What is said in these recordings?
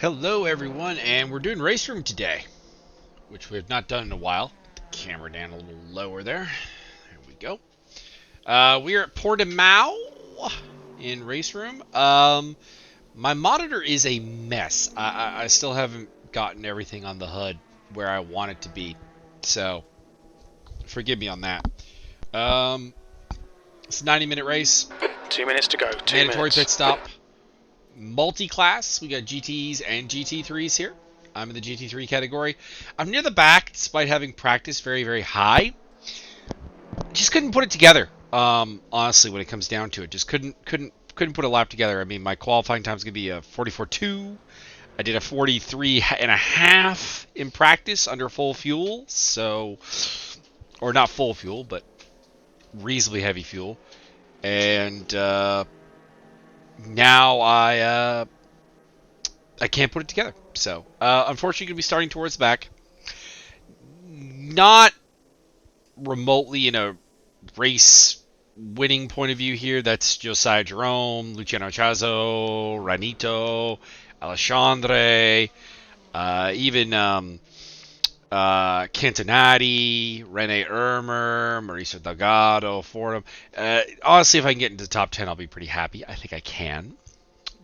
Hello everyone, and we're doing RaceRoom today, which we have not done in a while. Put the camera down a little lower there. There we go. We are at Portimao in RaceRoom. My monitor is a mess. I still haven't gotten everything on the HUD where I want it to be, so forgive me on that. It's a 90-minute race. 2 minutes to go. Mandatory pit stop. Multi-class. We got GTEs and GT3s here. I'm in the GT3 category. I'm near the back, despite having practiced very, very high. Just couldn't put it together. Honestly, when it comes down to it, just couldn't put a lap together. I mean, my qualifying time is gonna be a 44.2. I did a 43.5 in practice under full fuel, so, or not full fuel, but reasonably heavy fuel, and now I can't put it together. So, unfortunately, going to be starting towards the back. Not remotely in a race winning point of view here. That's Josiah Jerome, Luciano Chazo, Ranito, Alexandre, even Cantonati, Rene Ermer, Mauricio Delgado, Fordham. Honestly, if I can get into the top 10, I'll be pretty happy. I think I can.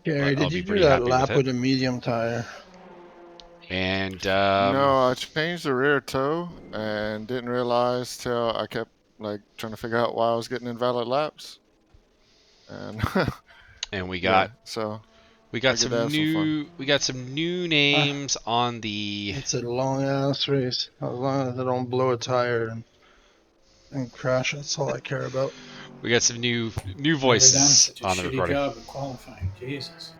Gary, did you do that lap with a medium tire? And no, I changed the rear toe and didn't realize till I kept trying to figure out why I was getting invalid laps. And and we got we got some new names on the. It's a long ass race. As long as I don't blow a tire and crash, that's all I care about. We got some new voices on the recording. Job of qualifying, Jesus.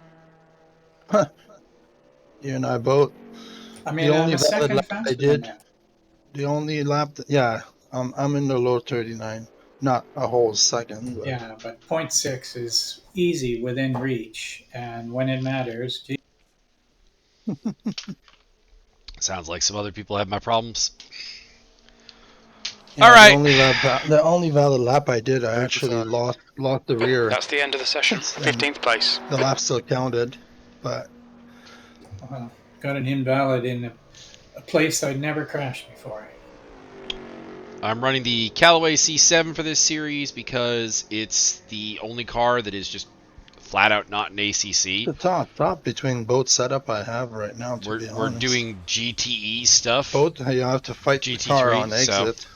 You and I both. I mean, the only I'm a second lap I did. The only lap, I'm in the low 39, not a whole second. But. Yeah, but 0.6 is easy within reach, and when it matters. Sounds like some other people have my problems. Yeah, all right. The only valid lap I did, I actually lost the rear. That's the end of the session. 15th place. The lap still counted, but. Got an invalid in a place I'd never crashed before. I'm running the Callaway C7 for this series because it's the only car that is just flat out not an ACC. The top between both setup I have right now. We're doing GTE stuff. Both you have to fight GT3, the car on exit.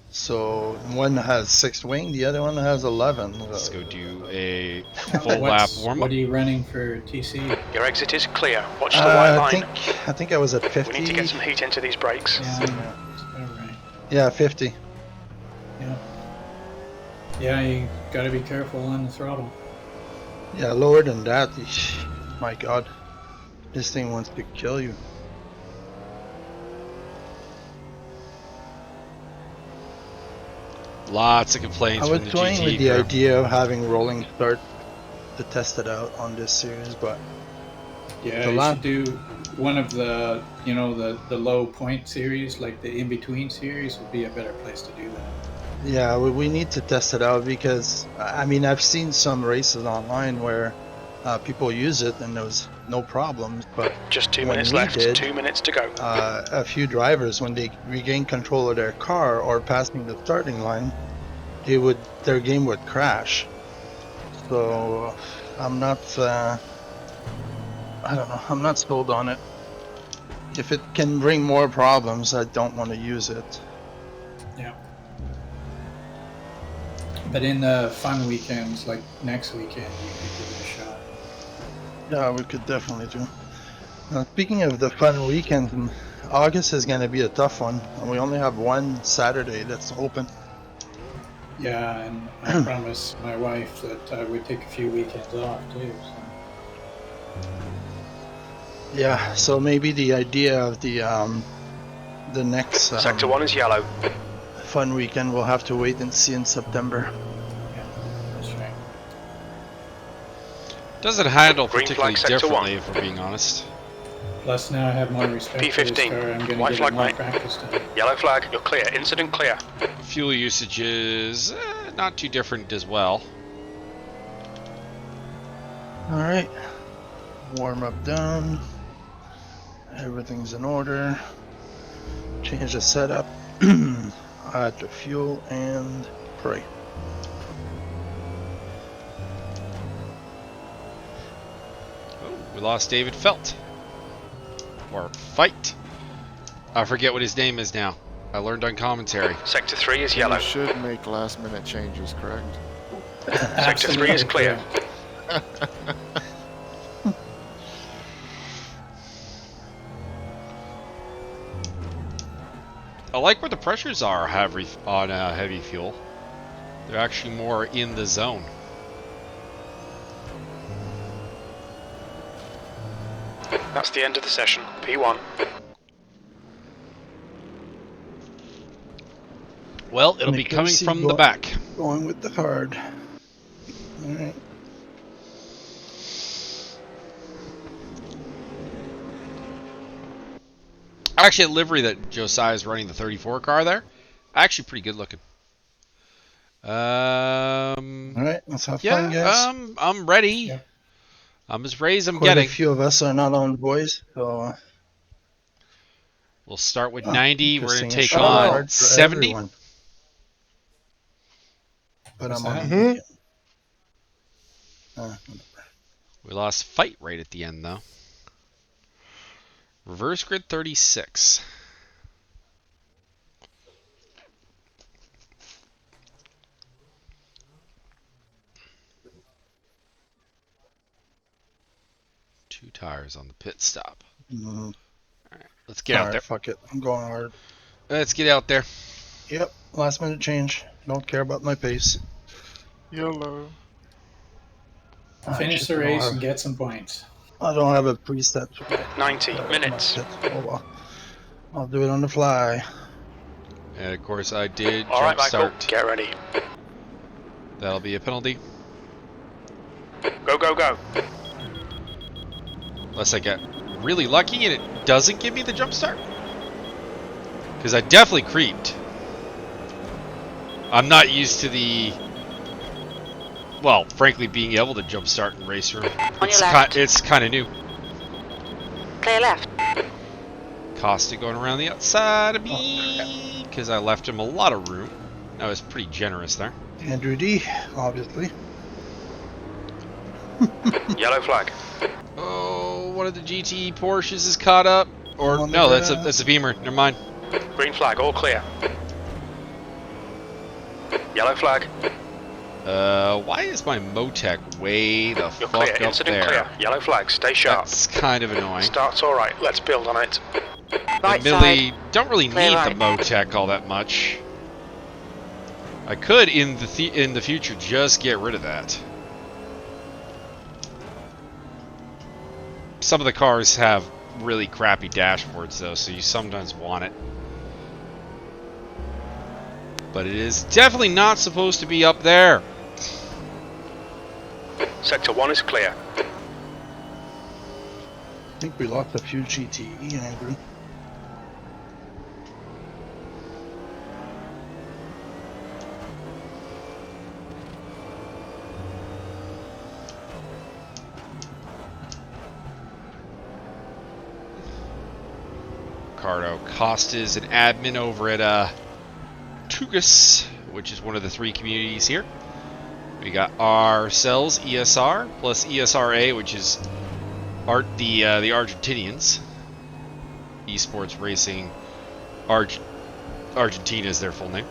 So one has 6 wing, the other one has 11. Let's go do a full lap warm up. What are you running for TC? Your exit is clear. Watch the white line. I think I was at 50. We need to get some heat into these brakes. Yeah, 50. Yeah, you gotta be careful on the throttle. Yeah, lower than that. My God, this thing wants to kill you. Lots of complaints from the GT. I was toying with the idea of having rolling start to test it out on this series, but yeah, you should do one of the the low point series, like the in between series, would be a better place to do that. Yeah, we need to test it out because I mean I've seen some races online where people use it and there was no problems, but just 2 minutes left. 2 minutes to go. A few drivers, when they regain control of their car or passing the starting line, their game would crash. So I'm not I don't know, I'm not sold on it. If it can bring more problems, I don't want to use it. Yeah. But in the fun weekends, like next weekend, you could give it a shot. Yeah, we could definitely do. Now, speaking of the fun weekend, August is going to be a tough one. And we only have one Saturday that's open. Yeah, and I promised my wife that I would take a few weekends off too. So. Yeah, so maybe the idea of the next Sector 1 is yellow. Fun weekend we'll have to wait and see in September. Yeah, that's right. Doesn't handle particularly differently, if we're being honest. Plus now I have more respect P15. for this car. I'm going to give it more practice time. Yellow flag, you're clear. Incident clear. Fuel usage is not too different as well. Alright. Warm up done. Everything's in order. Change the setup. Add the fuel and pray. Oh, we lost David Felt. Or Fight. I forget what his name is now. I learned on commentary. Sector 3 is yellow. You should make last-minute changes, correct? Sector 3 is clear. I like where the pressures are on heavy fuel. They're actually more in the zone. That's the end of the session. P1. Well, it'll be coming from the back. Going with the hard. Alright. Actually, a livery that Josiah's running, the 34 car there, actually pretty good looking. Alright, let's have yeah, fun, guys. I'm ready. Yeah. I'm as ready as I'm Quite getting. a few of us are not on voice, so We'll start with 90. We're going to take hard on for 70. everyone. But What's I'm on that? medium. We lost Fight right at the end, though. Reverse grid 36. Two tires on the pit stop. Mm-hmm. All right, let's get out there. Fuck it, I'm going hard. Let's get out there. Yep, last minute change. Don't care about my pace. YOLO. Finish the race and get some points. I don't have a preset. 90 minutes. Oh well. I'll do it on the fly. And of course, I did All right, jump Michael, start. get ready. That'll be a penalty. Go, go, go. Unless I get really lucky and it doesn't give me the jump start. Because I definitely creeped. I'm not used to the... Well, frankly, being able to jump start in RaceRoom. On your left. It's kind of new. Clear left. Oh, Costa going around the outside of me. Because I left him a lot of room. I was pretty generous there. Andrew D, obviously. Yellow flag. Oh, one of the GTE Porsches is caught up. Or On the no, grass. that's a Beamer. Never mind. Green flag, all clear. Yellow flag. Why is my Motec way the You're fuck clear. up Incident there? clear. Yellow flag, stay sharp. That's kind of annoying. Start's all right. Let's build on it. Right Admittedly, side. don't really Clear need right. the Motec all that much. I could in the future just get rid of that. Some of the cars have really crappy dashboards though, so you sometimes want it. But it is definitely not supposed to be up there. Sector 1 is clear. I think we lost a few GTE, Andrew. Ricardo Costa's an admin over at TUGAS, which is one of the 3 communities here. We got ourselves ESR plus ESRA, which is the Argentinians. E-Sports Racing Argentina is their full name.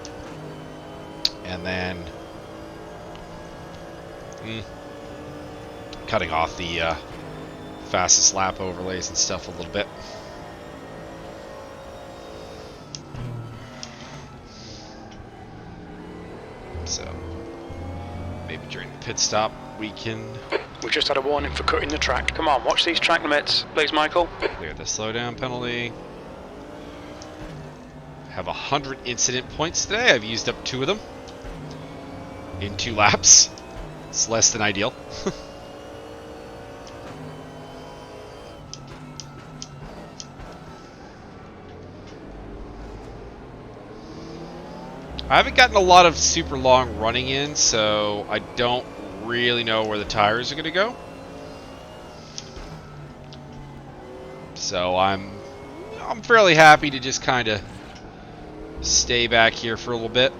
And then cutting off the fastest lap overlays and stuff a little bit. So maybe during the pit stop we can We've just had a warning for cutting the track. Come on, watch these track limits, please, Michael. clear the slowdown penalty. Have 100 incident points today. I've used up 2 of them in 2 laps. It's less than ideal. I haven't gotten a lot of super long running in, so I don't really know where the tires are going to go. So I'm fairly happy to just kind of stay back here for a little bit.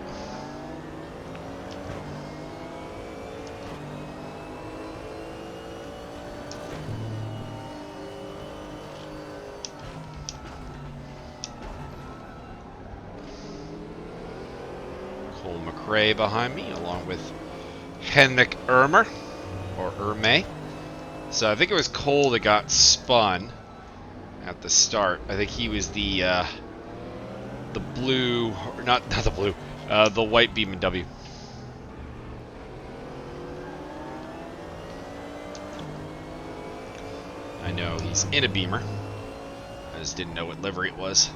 Cole McRae behind me, along with Henrik Ermer, or Erme. So I think it was Cole that got spun at the start. I think he was the blue, or not the blue, the white BMW. I know he's in a Beamer. I just didn't know what livery it was.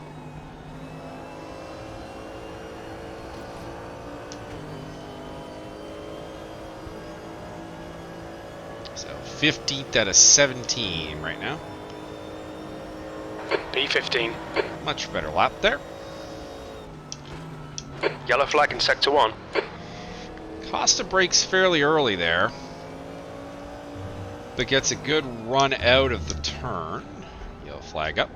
So 15th out of 17 right now. P15. Much better lap there. Yellow flag in sector 1. Costa brakes fairly early there, but gets a good run out of the turn. Yellow flag up.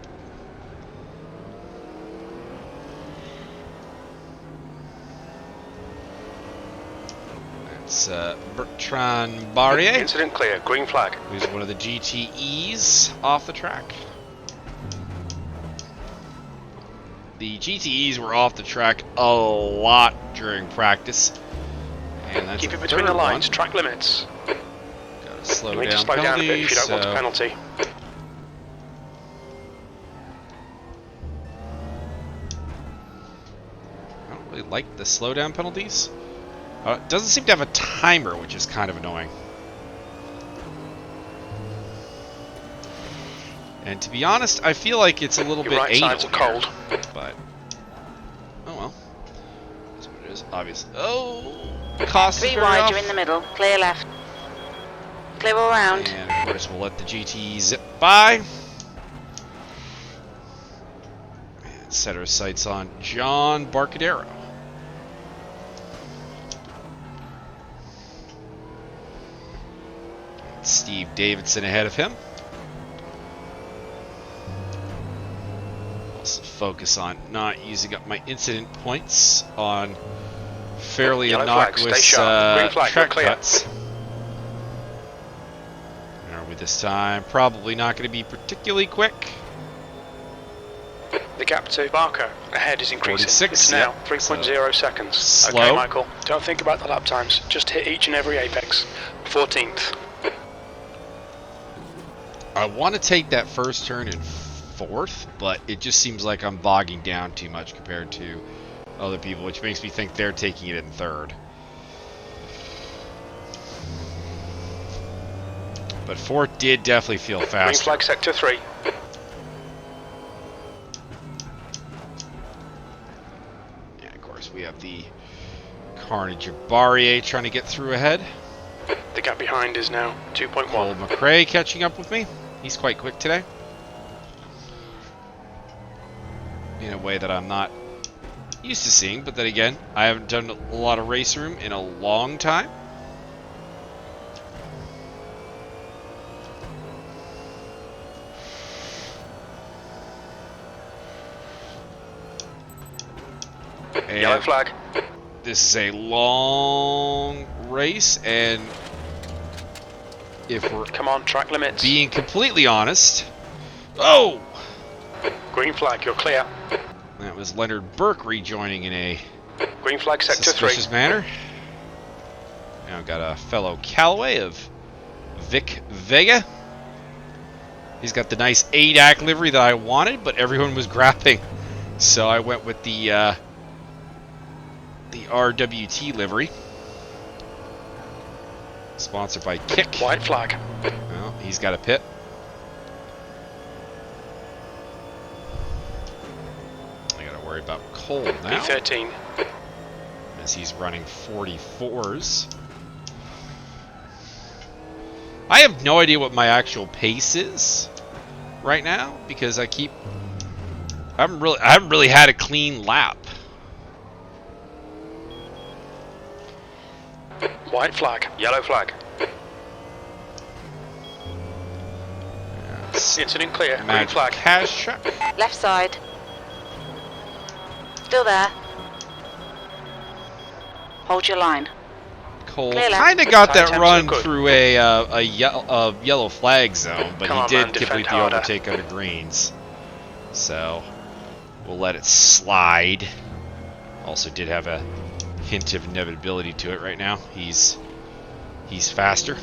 That's Bertrand Barrier. Incident clear. Green flag. Who's one of the GTEs off the track. The GTEs were off the track a lot during practice. And that's Keep it between the lines. Track limits. Gotta slow You need to down slow down a bit if you penalties, don't want a penalty. I don't really like the slowdown penalties. It doesn't seem to have a timer, which is kind of annoying. And to be honest, I feel like it's a little Your bit right anal sides are here, cold. but oh well. That's what it is, obviously. Oh, Costa's 3 very wide, off. you're in the middle. Clear left. Clear all round. And of course, we'll let the GT zip by. And set our sights on John Barcadero. And Steve Davidson ahead of him. Also focus on not using up my incident points on fairly Yellow flag, stay innocuous sharp. Green flag, track you're clear. cuts. Are we this time? Probably not going to be particularly quick. The gap to Barker ahead is increasing. 46, It's now yep. 3.0 seconds. Slow. Okay, Michael. Don't think about the lap times. Just hit each and every apex. 14th. I want to take that first turn in 4th, but it just seems like I'm bogging down too much compared to other people, which makes me think they're taking it in 3rd. But 4th did definitely feel Green faster. flag sector 3. Yeah, of course, we have the Carnage of Barrier trying to get through ahead. The gap behind is now 2.1. Cole McRae catching up with me. He's quite quick today. In a way that I'm not used to seeing, but then again, I haven't done a lot of RaceRoom in a long time. Yellow And flag. this is a long race, and if we're Come on, track limits. being completely honest, oh! Green flag, you're clear. That was Leonard Burke rejoining in a Green flag sector 3. suspicious manner. Now got a fellow Callaway of Vic Vega. He's got the nice ADAC livery that I wanted, but everyone was grabbing, so I went with the RWT livery, sponsored by Kick. White flag. Well, he's got a pit. I gotta worry about Cole now, P13. as he's running 44s. I have no idea what my actual pace is right now, because I haven't really had a clean lap. White flag. Yellow flag. Incident clear. Green Magic flag. cash truck. Left side. Still there. Hold your line. Cole Clear left. kind of got Tire that temps run look good. through a yellow flag zone, but Come he on, did man, defend complete the harder. overtake under greens. So we'll let it slide. Also did have a hint of inevitability to it right now. He's faster.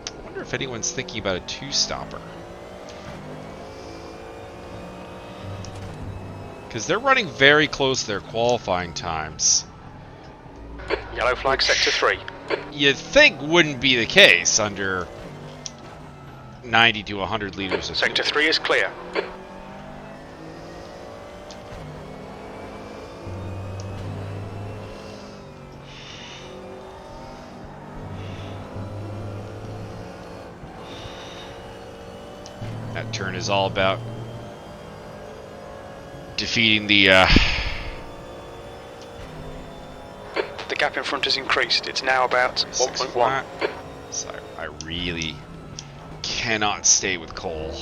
I wonder if anyone's thinking about a two-stopper. Because they're running very close to their qualifying times. Yellow flag, sector 3. You'd think wouldn't be the case under 90 to 100 liters of fuel. Sector 3 is clear. That turn is all about defeating the The gap in front has increased. It's now about 1.1. flat. So I really cannot stay with Cole.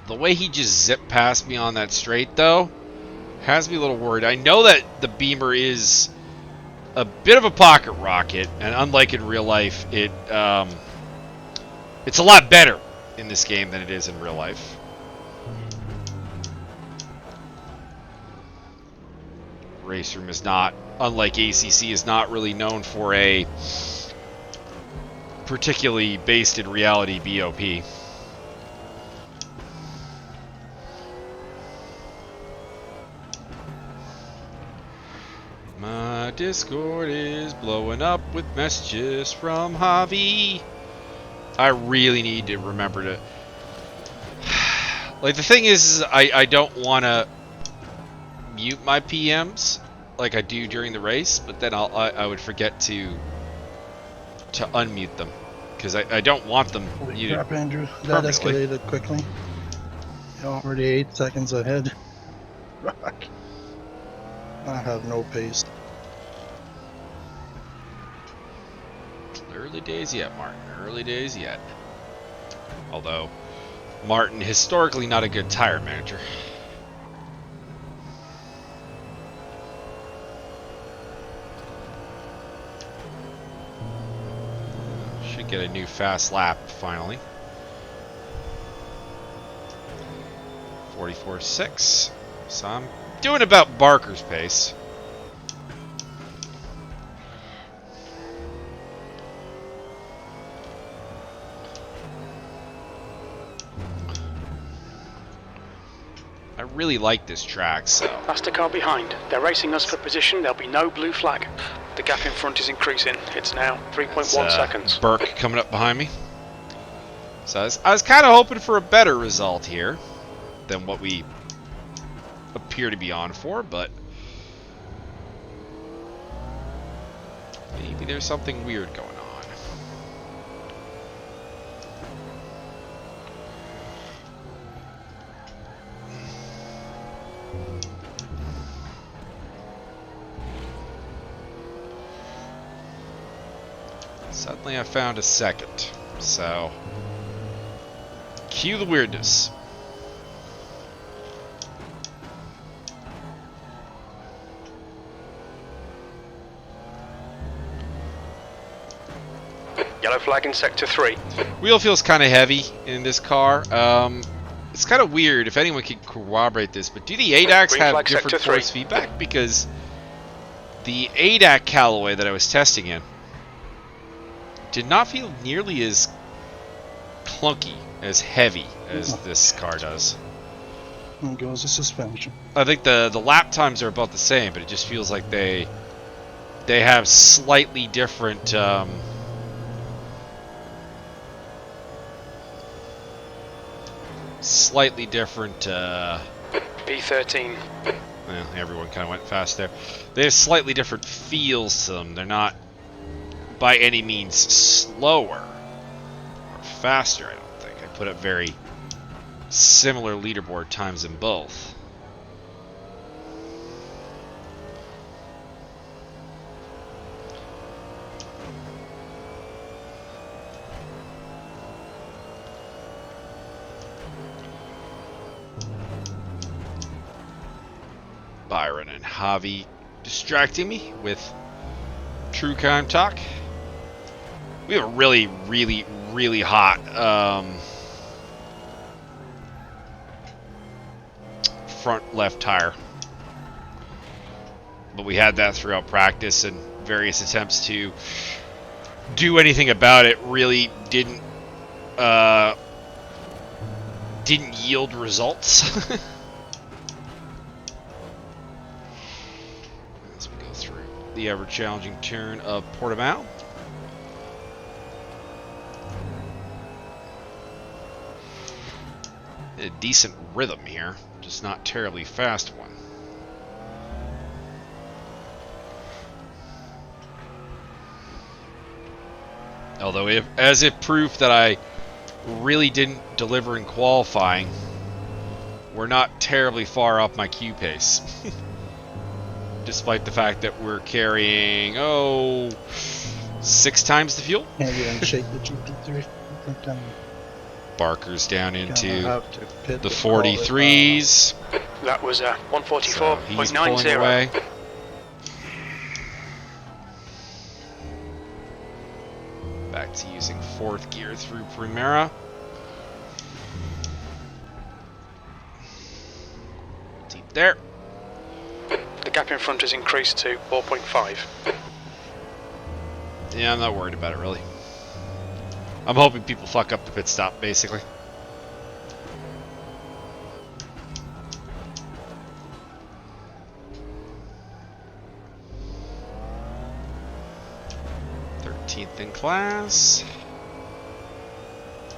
The way he just zipped past me on that straight, though, has me a little worried. I know that the Beamer is a bit of a pocket rocket, and unlike in real life, it's a lot better in this game than it is in real life. RaceRoom is not, unlike ACC, is not really known for a particularly based in reality BOP. My Discord is blowing up with messages from Javi. I really need to remember to... Like, the thing is I don't want to mute my PMs like I do during the race, but then I would forget to unmute them, because I don't want them Holy muted. crap, Andrew. That permanently. escalated quickly. You're already 8 seconds ahead. Fuck. I have no pace. Early days yet, Martin. Early days yet. Although, Martin, historically not a good tire manager. Should get a new fast lap, finally. 44.6. So I'm doing about Barker's pace. I really like this track, so... Faster car behind. They're racing us for position. There'll be no blue flag. The gap in front is increasing. It's now 3.1 seconds. Burke coming up behind me. So I was kind of hoping for a better result here than what we appear to be on for, but maybe there's something weird going on. Suddenly I found a second, so cue the weirdness. Yellow flag in sector 3. Wheel feels kind of heavy in this car. It's kind of weird, if anyone can corroborate this, but do the ADACs Green have flag, different sector 3. force feedback? Because the ADAC Callaway that I was testing in did not feel nearly as clunky, as heavy as this car does. There goes the suspension. I think the lap times are about the same, but it just feels like they have slightly different B13. well, everyone kind of went fast there. They have slightly different feels to them. They're not by any means slower or faster, I don't think. I put up very similar leaderboard times in both. Byron and Javi distracting me with true crime talk. We have a really, really, really hot front left tire. But we had that throughout practice, and various attempts to do anything about it really didn't yield results. As we go through the ever-challenging turn of Portimao. A decent rhythm here, just not terribly fast one. Although, as if proof that I really didn't deliver in qualifying, we're not terribly far off my Q pace. Despite the fact that we're carrying, 6 times the fuel. Can't even shake the GT3. Barker's down into the the 43s. That was So he's pulling 144.90. away. Back to using 4th gear through Primera. Deep there. The gap in front has increased to 4.5. Yeah, I'm not worried about it really. I'm hoping people fuck up the pit stop, basically. In class.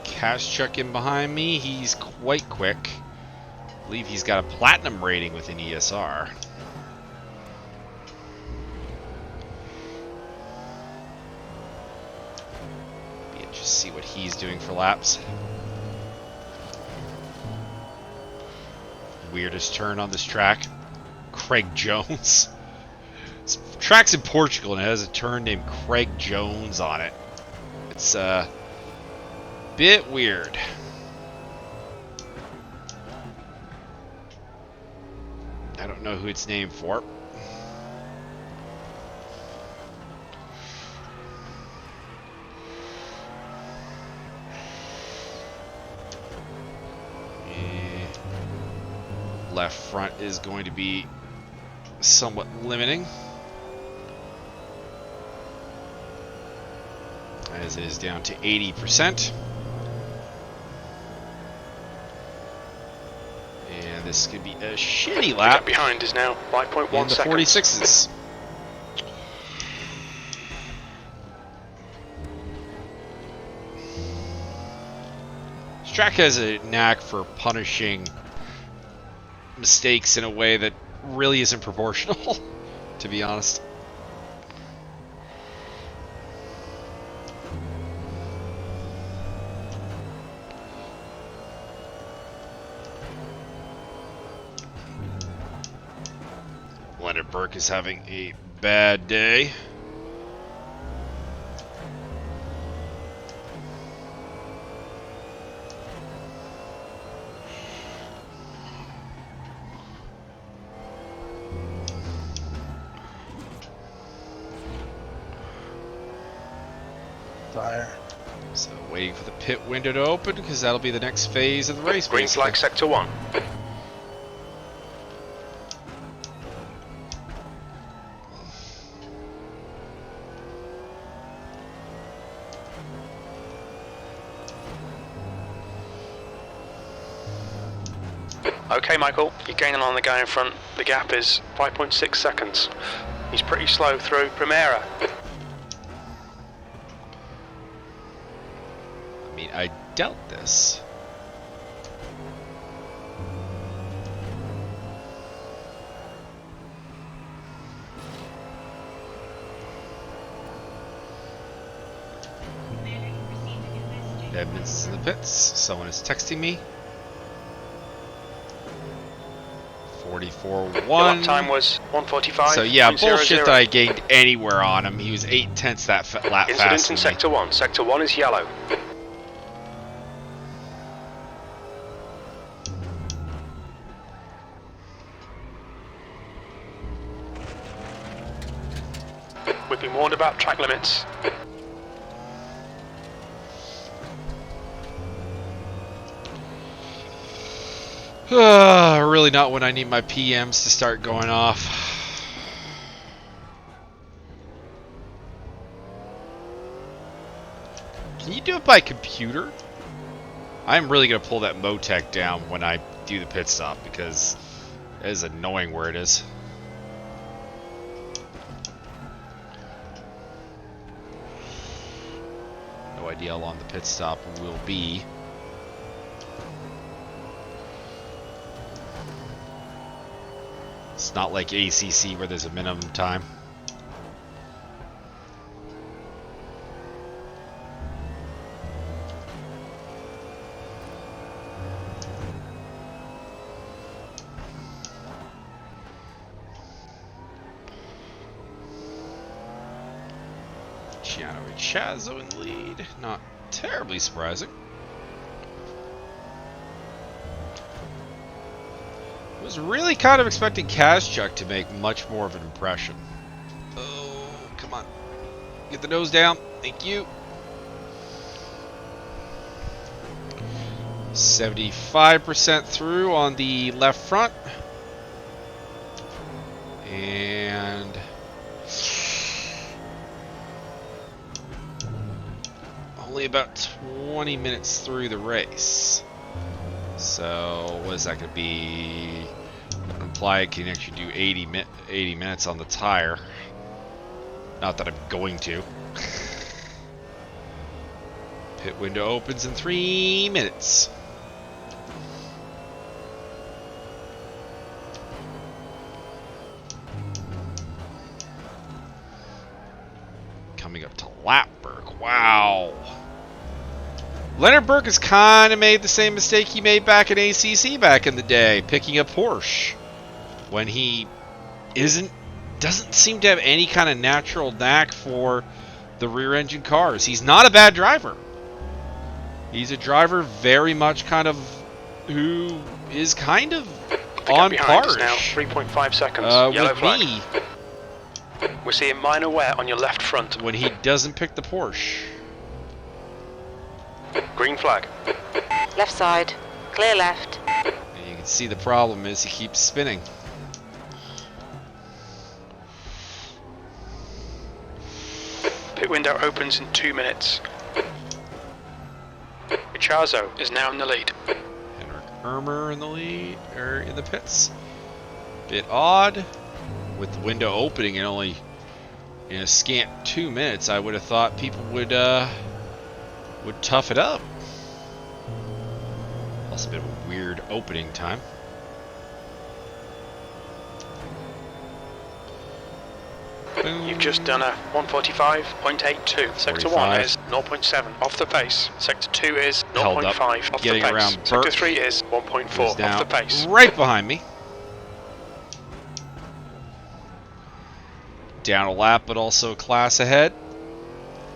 Cash check in behind me. He's quite quick. I believe he's got a platinum rating with an ESR. Be interested to see what he's doing for laps. Weirdest turn on this track. Craig Jones. This track's in Portugal and it has a turn named Craig Jones on it. It's a bit weird. I don't know who it's named for. Left front is going to be somewhat limiting, as it is down to 80%. And this could be a shitty lap. The gap behind is now 5.1 in the seconds. 46s. This track has a knack for punishing mistakes in a way that really isn't proportional, to be honest. Leonard Burke is having a bad day. Tire. So waiting for the pit window to open because that'll be the next phase of the race. Green basically. flag sector 1. Okay, Michael, you're gaining on the guy in front. The gap is 5.6 seconds. He's pretty slow through Primera. I mean, I doubt this. Edmonds is in the pits. Someone is texting me. 44.1. Lap time was 1:45. So yeah, bullshit that I gained anywhere on him. He was 8/10 that lap Incident faster in than me. Sector 1. Sector 1 is yellow. We've been warned about track limits. Really not when I need my PMs to start going off. Can you do it by computer? I'm really going to pull that Motec down when I do the pit stop because it is annoying where it is. No idea how long the pit stop will be. It's not like ACC where there's a minimum time. Giano Ricciazzo in the lead. Not terribly surprising. Was really kind of expecting Kazchuk to make much more of an impression. Oh, come on. Get the nose down. Thank you. 75% through on the left front. And only about 20 minutes through the race. So, what is that going to be? Imply I can actually do 80 minutes on the tire. Not that I'm going to. Pit window opens in 3 minutes. Coming up to Lapberg. Wow. Leonard Burke has kind of made the same mistake he made back in ACC back in the day, picking a Porsche when he doesn't seem to have any kind of natural knack for the rear engine cars. He's not a bad driver. He's a driver very much kind of who is kind of on par now 3.5 seconds. with me We're seeing minor wear on your left front. when he doesn't pick the Porsche. Green flag. Left side. Clear left. And you can see the problem is he keeps spinning. Pit window opens in 2 minutes. Ricciardo is now in the lead. Henrik Ermer in the lead, or in the pits. Bit odd. With the window opening in only in a scant 2 minutes, I would have thought people would tough it up. Also a bit of a weird opening time. Boom. You've just done a 1:45.82. Sector 1 is 0.7 off the pace. Sector 2 is Held up, 0.5 off the getting pace. around Sector Burke. 3 is 1.4 Goes down off the pace. right behind me. Down a lap, but also a class ahead.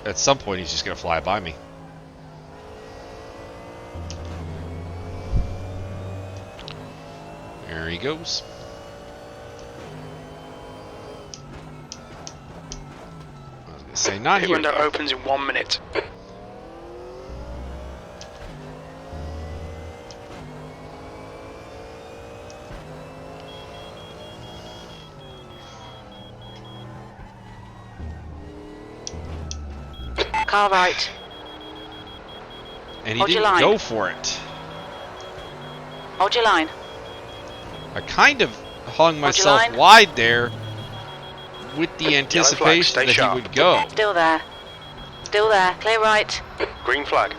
At some point, he's just going to fly by me. There he goes. I was going to say, not Pit here. window opens in 1 minute. Car right. And he Hold your didn't line. go for it. Hold your line. I kind of hung your myself line. wide there with the anticipation stay that sharp. he would go. Still there. Still there. Clear right. Green flag.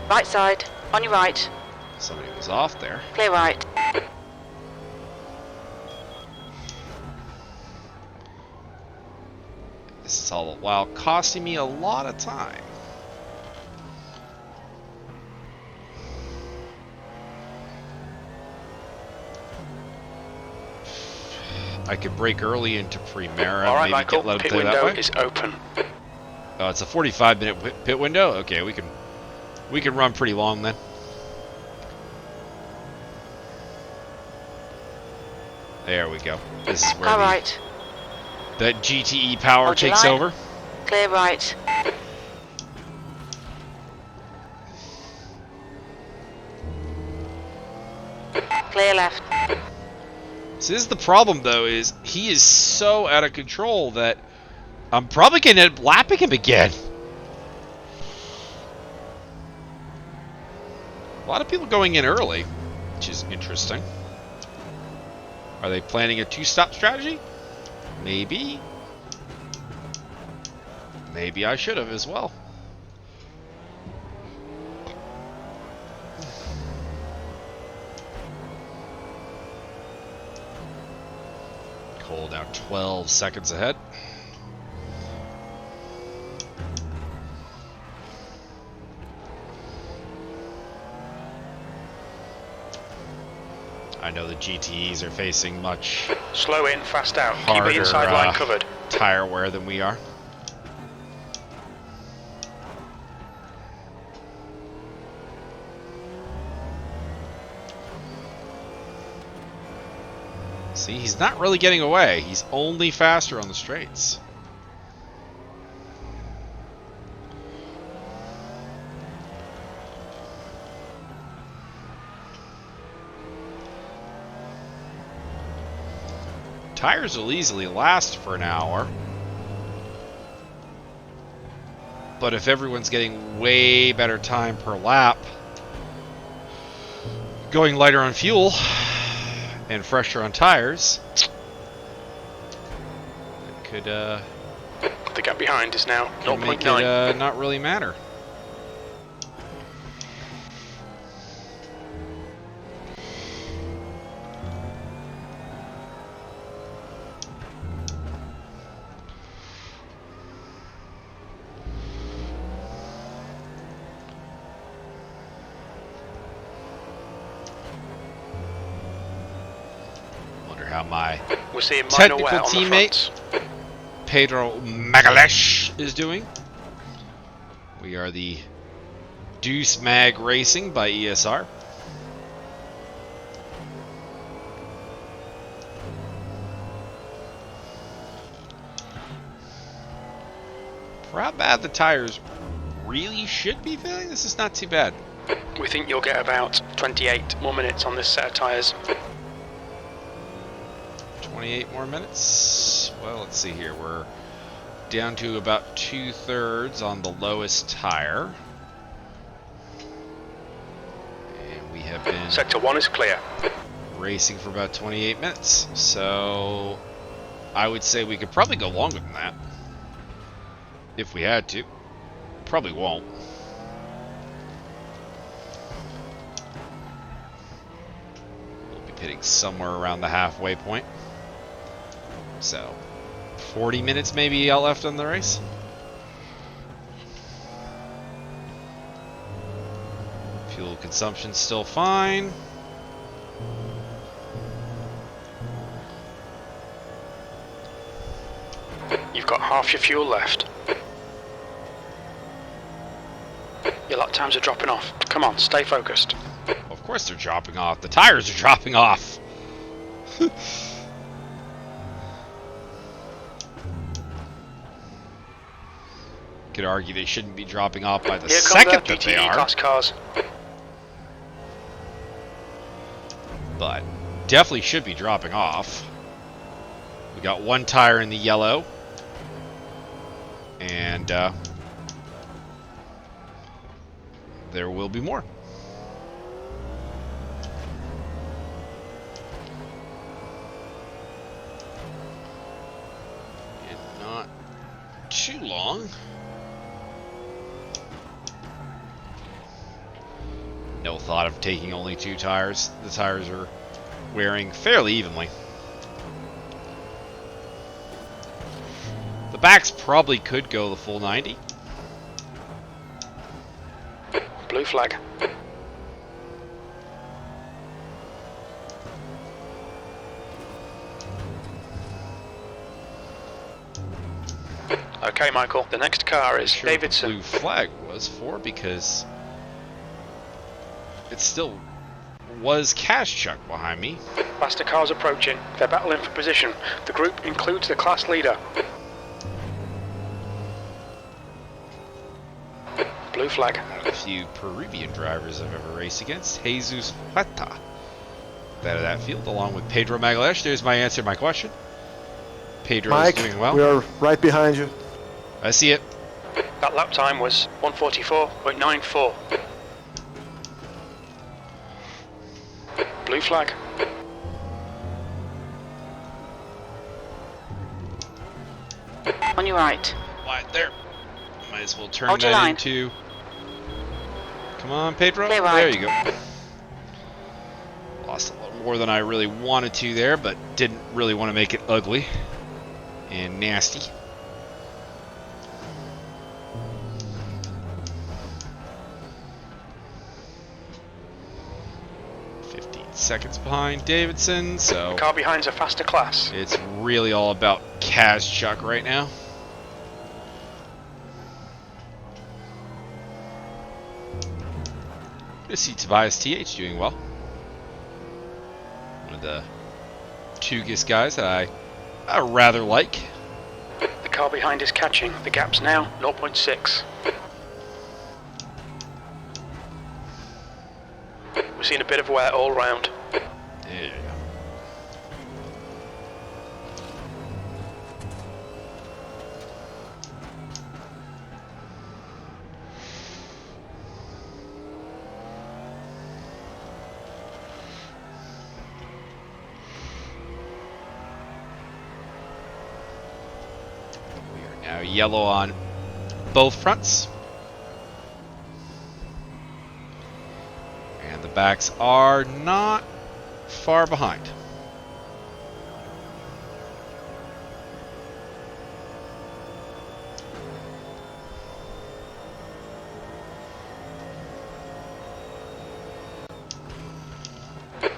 Right side. On your right. Somebody was off there. Clear right. This is well while costing me a lot of time. I could break early into Primera. All right, maybe Michael, let him pit play that window way. is open. Oh, it's a 45-minute pit window. Okay, we can run pretty long then. There we go. This is where Car right. that GTE power Hold your takes line. over. Clear right. Clear left. So this is the problem, though, is he is so out of control that I'm probably going to end up lapping him again. A lot of people going in early, which is interesting. Are they planning a two-stop strategy? Maybe. Maybe I should have as well. Cole now 12 seconds ahead. I know the GTEs are facing much Slow in, fast out. Keep harder the inside line covered. tire wear than we are. See, he's not really getting away. He's only faster on the straights. Tires will easily last for an hour. But if everyone's getting way better time per lap, going lighter on fuel and fresher on tires, it could The gap behind is now make 0.9. it not really matter. How my We're seeing minor technical wear on the teammate fronts. Pedro Magalesh is doing. We are the Deuce Mag Racing by ESR. For how bad the tires really should be feeling, this is not too bad. We think you'll get about 28 more minutes on this set of tyres. 28 more minutes. Well, let's see here. We're down to about 2/3 on the lowest tire. And we have been Sector 1 is clear. racing for about 28 minutes. So I would say we could probably go longer than that. If we had to. Probably won't. We'll be pitting somewhere around the halfway point. So 40 minutes maybe out left on the race. Fuel consumption's still fine. You've got half your fuel left. Your lap times are dropping off. Come on, stay focused. Of course they're dropping off. The tires are dropping off. Could argue they shouldn't be dropping off by the Here second come the that they GTE are. class cars. But definitely should be dropping off. We got one tire in the yellow. And there will be more. And not too long. No thought of taking only 2 tires. The tires are wearing fairly evenly. The backs probably could go the full 90. Blue flag. Okay, Michael. The next car is Sure what the Davidson. blue flag was for, because it still was Cash Chuck behind me. Faster cars approaching. They're battling for position. The group includes the class leader. Blue flag. A few Peruvian drivers I've ever raced against. Jesus Huerta. Out of that field, along with Pedro Magalesh. There's my answer to my question. Pedro is doing well. We are right behind you. I see it. That lap time was 1:44.94. Blue flag. On your right. Wide there. Might as well turn Hold your that line. into... Come on, Pedro. Clear right. There you go. Lost a little more than I really wanted to there, but didn't really want to make it ugly and nasty. Seconds behind Davidson, so The car behind's a faster class. it's really all about Kaz Chuck right now. Good to see Tobias TH doing well. One of the TUGAS guys that I rather like. The car behind is catching. The gap's now 0.6. We're seeing a bit of wear all round. There you go. We are now yellow on both fronts. And the backs are not far behind.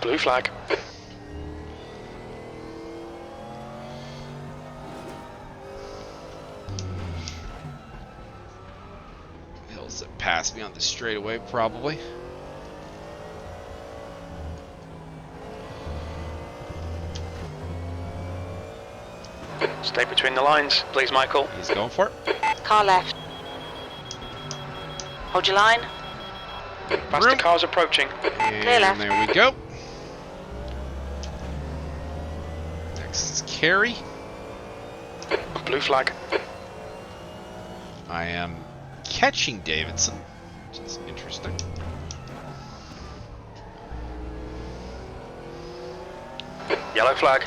Blue flag. Hills that pass me on the straightaway, probably. Stay between the lines, please, Michael. He's going for it. Car left. Hold your line. Faster Room. cars approaching. And left. there we go. Next is Carey. Blue flag. I am catching Davidson, which is interesting. Yellow flag.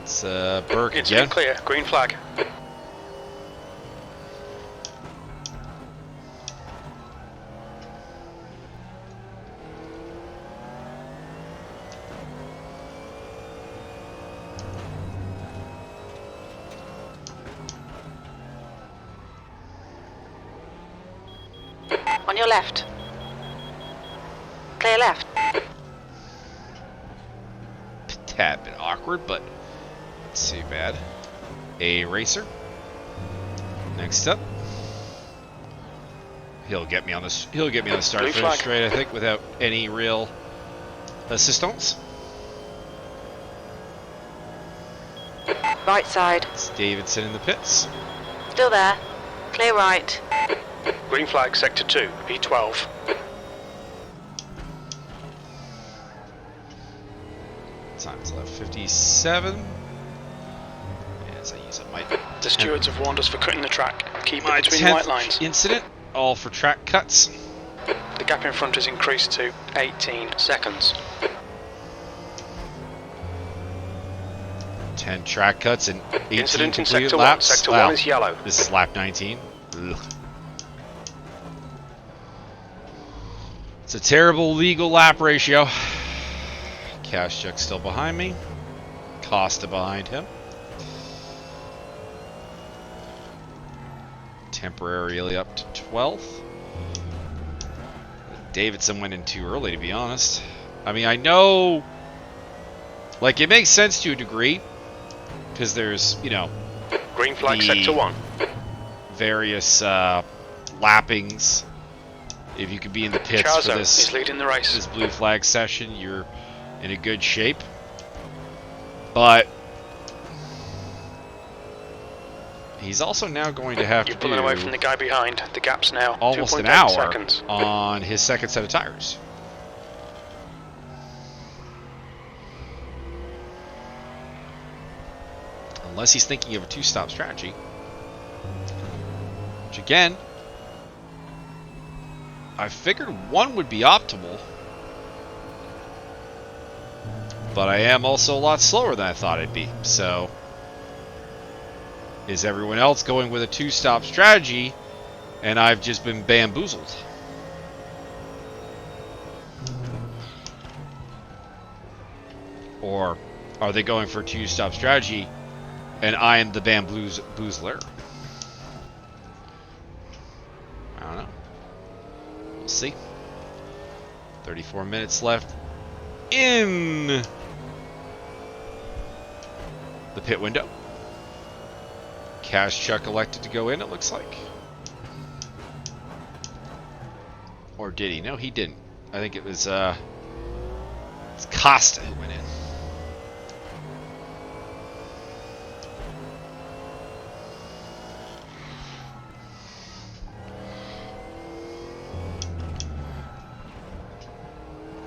It's Burke It's again. clear. Green flag. On your left. Clear left. Tad bit awkward, but not too bad. A racer. Next up. He'll get me on the Blue start finish flag. straight, I think, without any real assistance. Right side. It's Davidson in the pits. Still there. Clear right. Green flag, sector 2, P12. Time's left 57. As I use up my The stewards have warned us for cutting the track. Keep my it between the white 10th lines. incident, all for track cuts. The gap in front has increased to 18 seconds. 10 track cuts and 18 Incident in completed sector 1. laps. Sector Wow. 1 is yellow. This is lap 19. Ugh. It's a terrible legal lap ratio. Kashchuk's still behind me. Costa behind him. temporarily up to 12th. Davidson went in too early, to be honest. I mean, I know, like, it makes sense to a degree, because there's, you know, Green flag sector 1. various lappings. If you could be in the pits Chazo for this, is leading the race. this blue flag session, you're in a good shape. But he's also now going to have You're to pulling do away from the guy behind. The gap's now almost an 2.8 hour seconds. on his second set of tires. Unless he's thinking of a two-stop strategy. Which, again, I figured one would be optimal. But I am also a lot slower than I thought it'd be. So, is everyone else going with a two-stop strategy, and I've just been bamboozled? Or are they going for a two-stop strategy, and I am the bamboozler? I don't know. We'll see. 34 minutes left in the pit window. Cash Chuck elected to go in, it looks like. Or did he? No, he didn't. I think it was it's Costa who went in.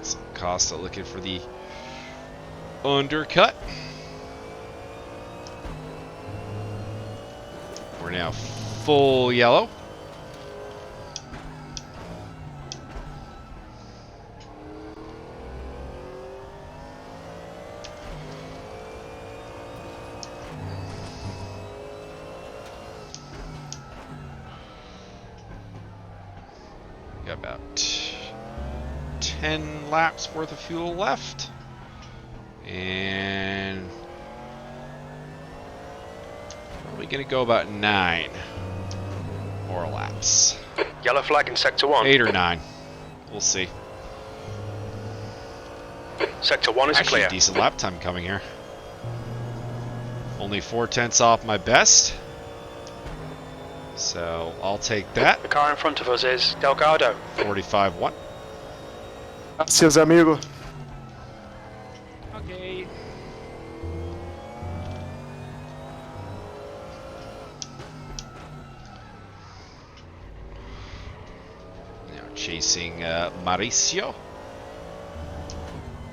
So Costa looking for the undercut. We're now full yellow. Got about 10 laps worth of fuel left. And probably going to go about 9 more laps. Yellow flag in sector 1. 8 or 9. We'll see. Sector 1 is Actually, clear. decent lap time coming here. Only 4/10 off my best. So I'll take that. The car in front of us is Delgado. 45-1. Gracias, amigo. Okay. Now chasing Mauricio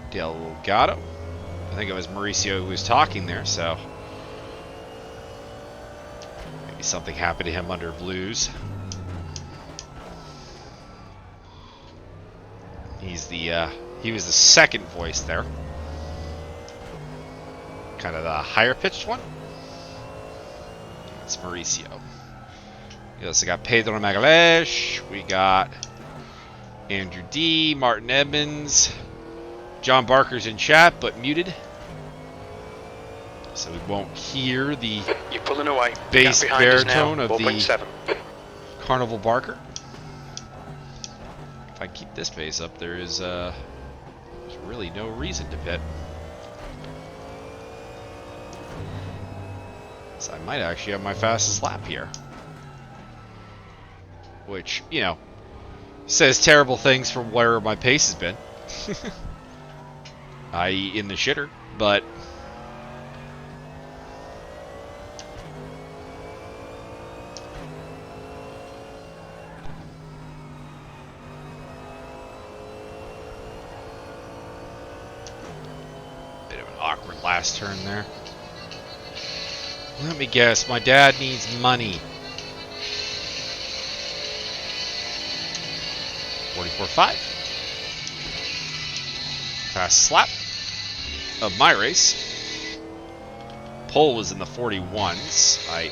Delgado. I think it was Mauricio who was talking there, so maybe something happened to him under blues. He's the he was the second voice there. Kind of the higher pitched one. It's Mauricio. We also got Pedro Magalhães. We got Andrew D, Martin Edmonds. John Barker's in chat but muted. So we won't hear the You're pulling away. bass Gap behind us baritone now, of the 4.7. Carnival Barker. If I keep this pace up, there's really no reason to pit. So I might actually have my fastest lap here. Which, you know, says terrible things from where my pace has been. I.e. in the shitter, but bit of an awkward last turn there. Let me guess, my dad needs money. 44.5. Fastest lap of my race. Pole was in the 41s. I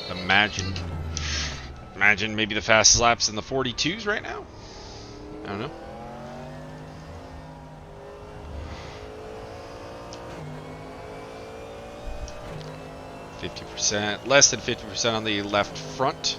imagine maybe the fastest lap's in the 42s right now. I don't know. %, less than 50% on the left front.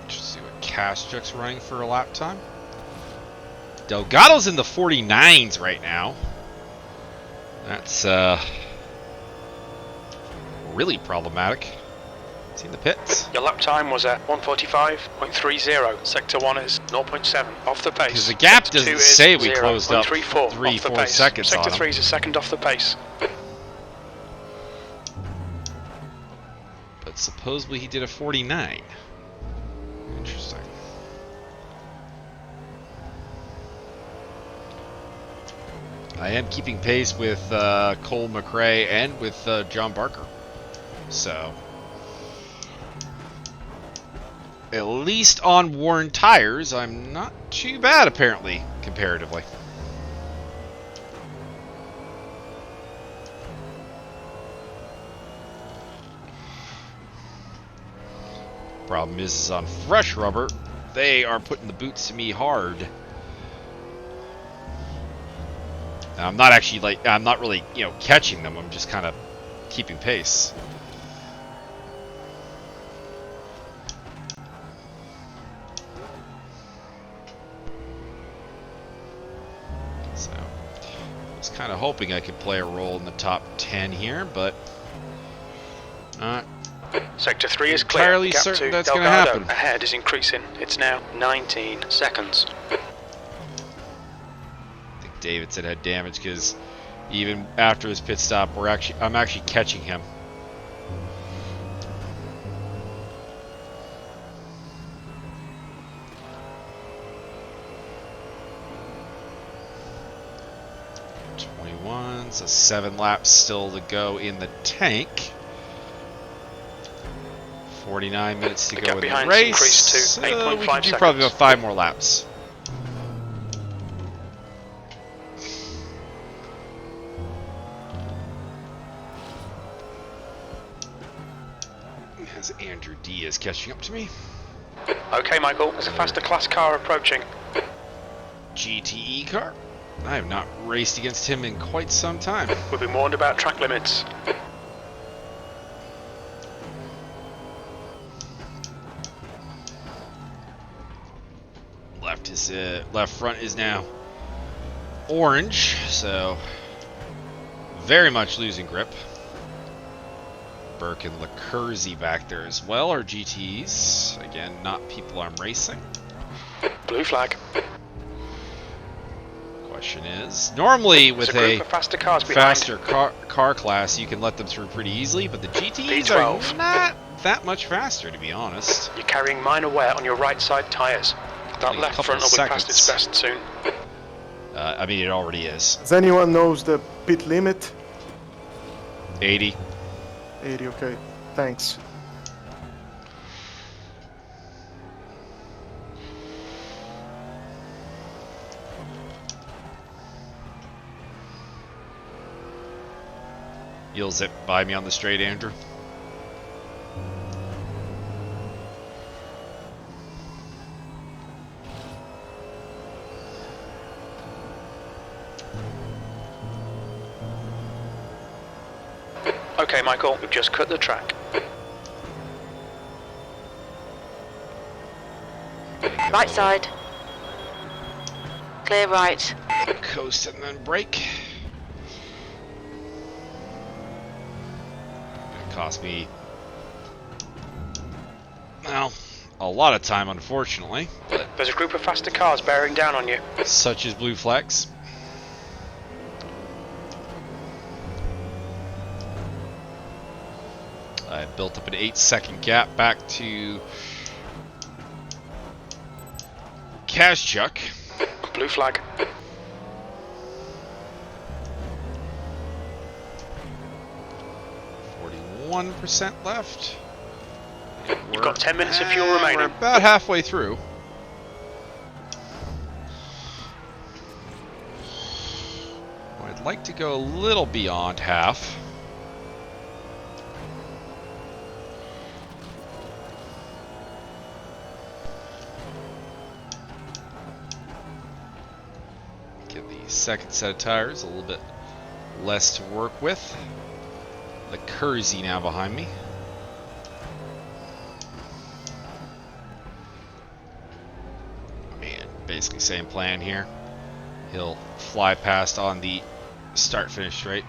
Let's see what Kaschuk's running for a lap time. Delgado's in the 49s right now. That's really problematic. Is he in the pits? Your lap time was at 1:45.30. Sector 1 is 0.7 off the pace. Because the gap Sector doesn't 2 is say we closed up 0.34 3, off the 4 pace. seconds Sector on 3 him. is a second off the pace. But supposedly he did a 49. Interesting. I am keeping pace with Cole McRae and with John Barker. So, at least on worn tires, I'm not too bad, apparently, comparatively. Problem is on fresh rubber, they are putting the boots to me hard. And I'm not actually I'm not really, catching them. I'm just kind of keeping pace. So, I was kind of hoping I could play a role in the top 10 here, but not Sector 3 is clear. entirely Gap certain to that's going to Delgado happen. ahead is increasing. It's now 19 seconds. I think Davidson had damage because even after his pit stop, I'm actually catching him. So 7 laps still to go in the tank. 49 minutes to go in the race. Increased to 8.5 we can do seconds. probably about 5 more laps. As Andrew D is catching up to me. Okay, Michael, there's a faster class car approaching. GTE car. I have not raced against him in quite some time. We've been warned about track limits. Left front is now orange, so very much losing grip. Burke and Lecurzi back there as well are GTs. Again, not people I'm racing. Blue flag. Question is, normally with There's a a group of faster cars behind. faster car class, you can let them through pretty easily, but the GTs P12. are not that much faster, to be honest. You're carrying minor wear on your right side tyres. That Only a left couple front will of be past its seconds. best soon. I mean, it already is. Does anyone knows the pit limit? 80. 80, okay. Thanks. You'll zip by me on the straight, Andrew. Okay, Michael, we've just cut the track. Right side. Clear right. Coast and then brake. Gonna cost me, well, a lot of time, unfortunately. But There's a group of faster cars bearing down on you. such as blue flags. I built up an 8-second gap back to Kazchuk. Blue flag. 41% left. You've got 10 minutes of fuel We're remaining. about halfway through. I'd like to go a little beyond half. Give the second set of tires a little bit less to work with. the Kersey now behind me. Man, basically same plan here. He'll fly past on the start-finish straight.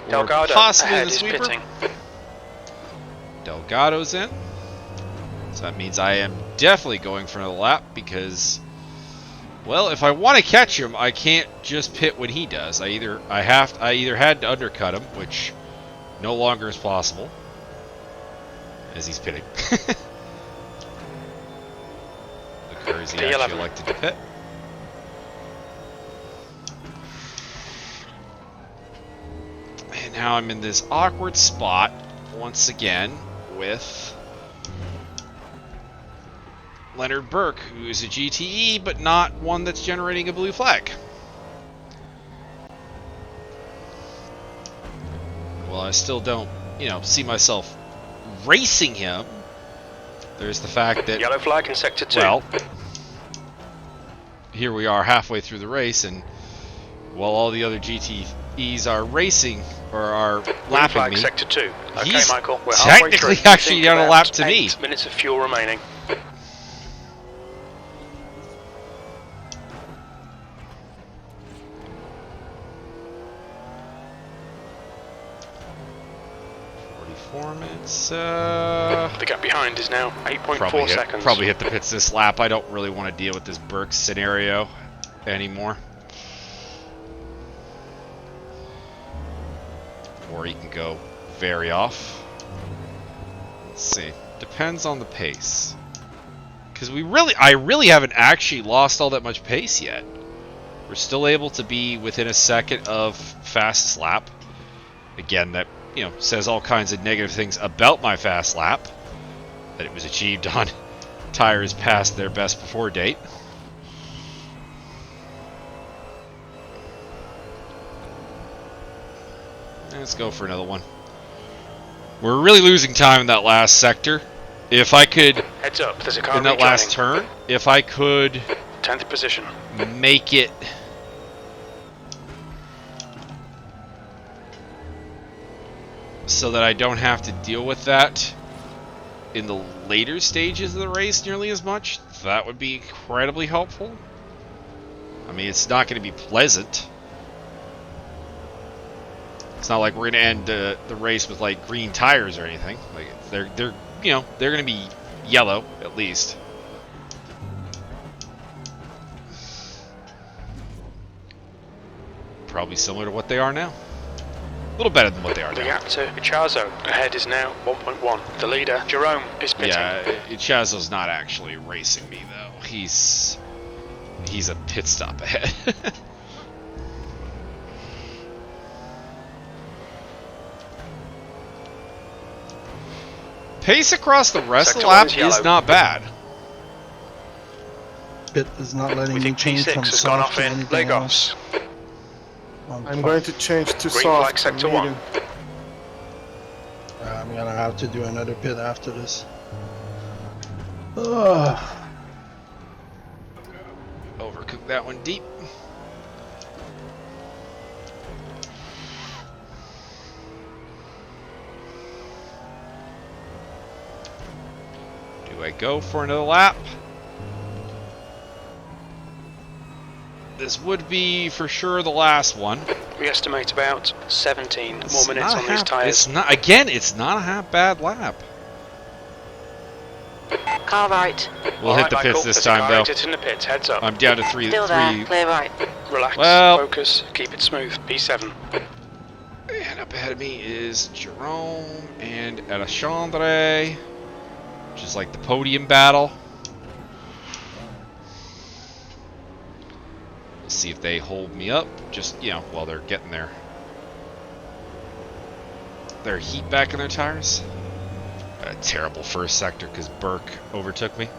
Delgado possibly ahead the is sweeper. pitting. Delgado's in. So that means I am definitely going for another lap because, well, if I want to catch him, I can't just pit when he does. I either had to undercut him, which no longer is possible, as he's pitting. The Kersey actually elected to pit. And now I'm in this awkward spot once again with Leonard Burke, who is a GTE, but not one that's generating a blue flag. Well, I still don't, see myself racing him. There's the fact that... Yellow flag in Sector 2. Well, here we are halfway through the race, and while all the other GTEs are racing, or are lapping flag, me, Sector 2. Okay, he's Michael, we're halfway technically through. actually down a lap to me. 8 minutes of fuel remaining. Minutes. The gap behind is now 8.4 seconds. Probably hit the pits this lap. I don't really want to deal with this Burke scenario anymore. Or he can go very off. Let's see. Depends on the pace. Because I really haven't actually lost all that much pace yet. We're still able to be within a second of fastest lap. Again, that says all kinds of negative things about my fast lap. That it was achieved on tires past their best before date. Let's go for another one. We're really losing time in that last sector. If I could, heads up, there's a car in that last turn, if I could 10th position. Make it so that I don't have to deal with that in the later stages of the race nearly as much, that would be incredibly helpful. I mean, it's not going to be pleasant. It's not like we're going to end the race with like green tires or anything. Like they're they're going to be yellow at least. Probably similar to what they are now. A little better than what they are now. The gap to Ichazo ahead is now 1.1. The leader, Jerome, is pitting. Yeah, Ichazo's not actually racing me though. He's a pit stop ahead. Pace across the rest of the lap is not bad. Pit is not letting We me think change P6 from has gone soft off to in anything Lagos. else. I'm going to change to Green soft. flag Sector 1. I'm gonna have to do another pit after this. Ugh. Overcooked that one deep. Do I go for another lap? This would be for sure the last one. We estimate about 17 more minutes on these tyres. It's not. Again, it's not a half bad lap. Car right. We'll hit the pits this time, though. In the pits. Heads up. I'm down to three. Still there. Clear right. Relax. Well, focus. Keep it smooth. P7. And up ahead of me is Jerome and Alexandre, which is like the podium battle. We'll see if they hold me up, just, while they're getting their heat back in their tires. A terrible first sector because Burke overtook me.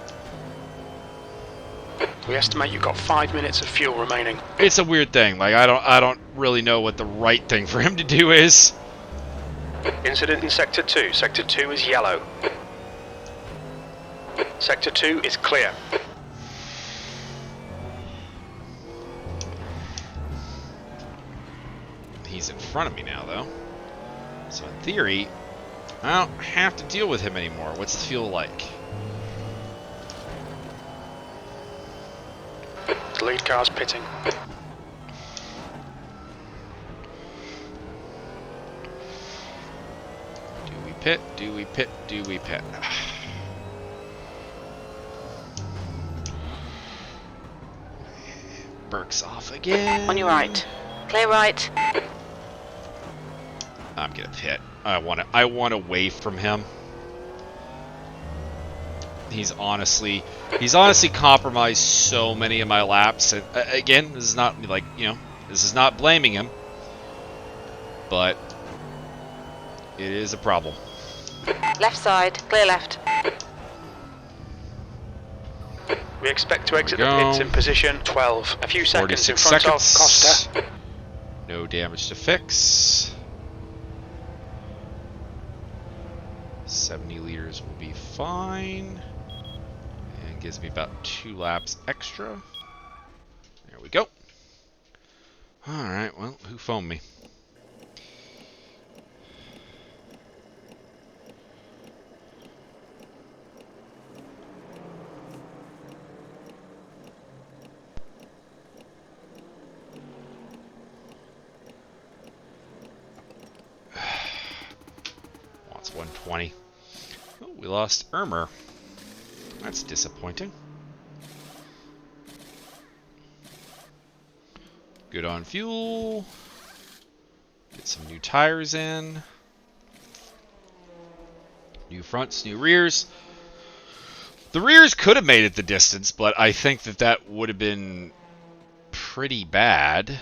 We estimate you've got 5 minutes of fuel remaining. It's a weird thing. Like I don't really know what the right thing for him to do is. Incident in Sector 2. Sector 2 is yellow. Sector 2 is clear. He's in front of me now, though. So in theory, I don't have to deal with him anymore. What's the fuel like? The lead car's pitting. Do we pit? Do we pit? Do we pit? Burke's off again. On your right. Clear right. I'm gonna pit. I want away from him. He's honestly compromised so many of my laps. And again, this is not like, this is not blaming him, but it is a problem. Left side. Clear left. We expect to exit the pits in position 12. A few seconds in front of Costa. No damage to fix. 70 liters will be fine. And gives me about 2 laps extra. There we go. Alright, well, who phoned me? Wants 120. Oh, we lost Ermer. That's disappointing. Good on fuel. Get some new tires in. New fronts, new rears. The rears could have made it the distance, but I think that would have been pretty bad.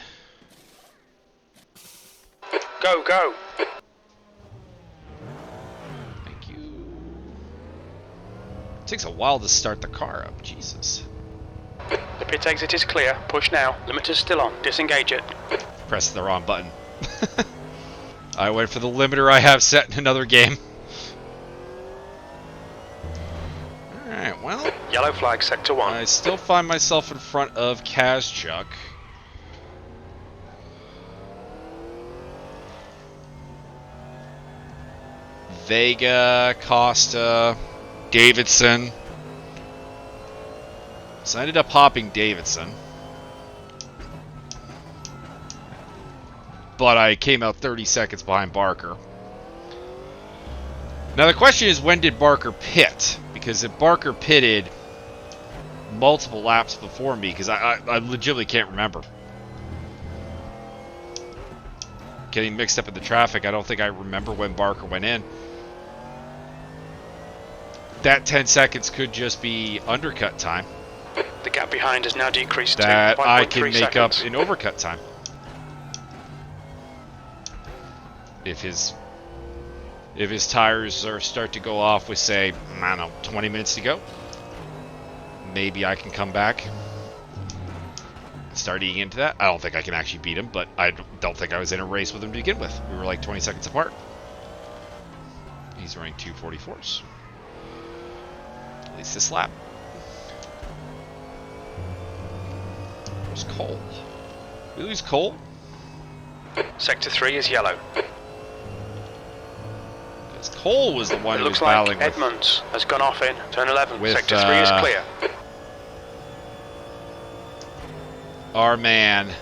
Go, go. Thank you. It takes a while to start the car up, Jesus. The pit exit is clear. Push now. Limiter's still on. Disengage it. Pressed the wrong button. I went for the limiter I have set in another game. Alright, well. Yellow flag, sector 1. I still find myself in front of Kazchuk. Vega, Costa, Davidson. So I ended up hopping Davidson. But I came out 30 seconds behind Barker. Now the question is, when did Barker pit? Because if Barker pitted multiple laps before me, because I legitimately can't remember. Getting mixed up in the traffic, I don't think I remember when Barker went in. That 10 seconds could just be undercut time. The gap behind has now decreased that to 5.3 I can make seconds. up in overcut time. If his tires start to go off with, say, I don't know, 20 minutes to go, maybe I can come back and start eating into that. I don't think I can actually beat him, but I don't think I was in a race with him to begin with. We were like 20 seconds apart. He's running 244s. At least this lap. Where's Cole? We lose Cole? Sector 3 is yellow. Because Cole was the one It who was looks like battling with... Edmonds has gone off in turn 11. with, Sector 3 is clear. Our man.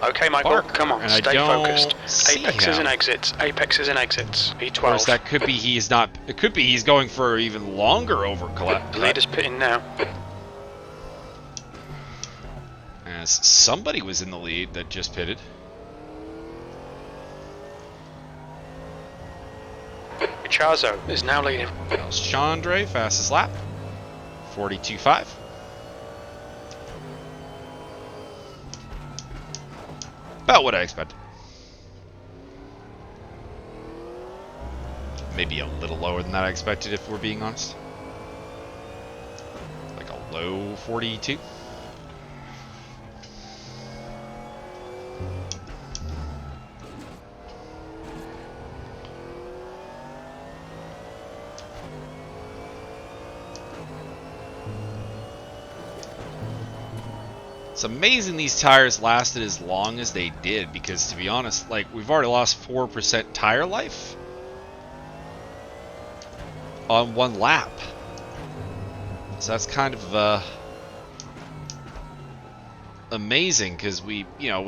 Okay, Michael, Barker, come on, and I stay don't focused. see Apexes him. and exits. Apexes and exits. Of course, E12. that could be he's not... It could be he's going for even longer overcut. The leader's pitting now. As somebody was in the lead that just pitted. Chazo is now leading. That was Chandre, fastest lap. 42.5. About what I expected. Maybe a little lower than that I expected, if we're being honest. Like a low 42. It's amazing these tires lasted as long as they did, because to be honest, like, we've already lost 4% tire life on one lap. So that's kind of amazing, because we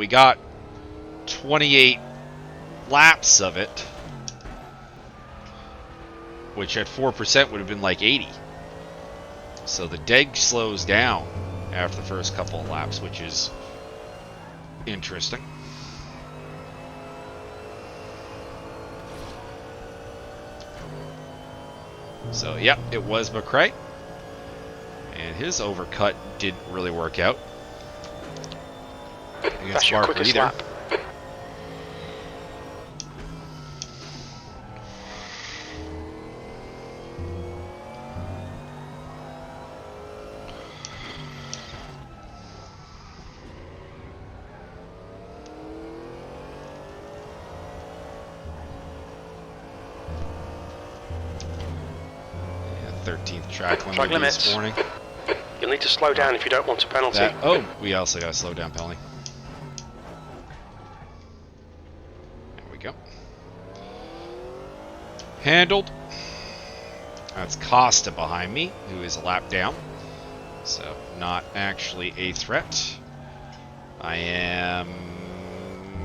got 28 laps of it, which at 4% would have been like 80. So the deg slows down after the first couple of laps, which is interesting. So, yep, it was McRae. And his overcut didn't really work out against Barber either. Lap. Yeah, 13th track limit limits. this morning. You'll need to slow down if you don't want a penalty. Oh, we also got a slow down penalty. There we go. Handled. That's Costa behind me, who is a lap down. So, not actually a threat. I am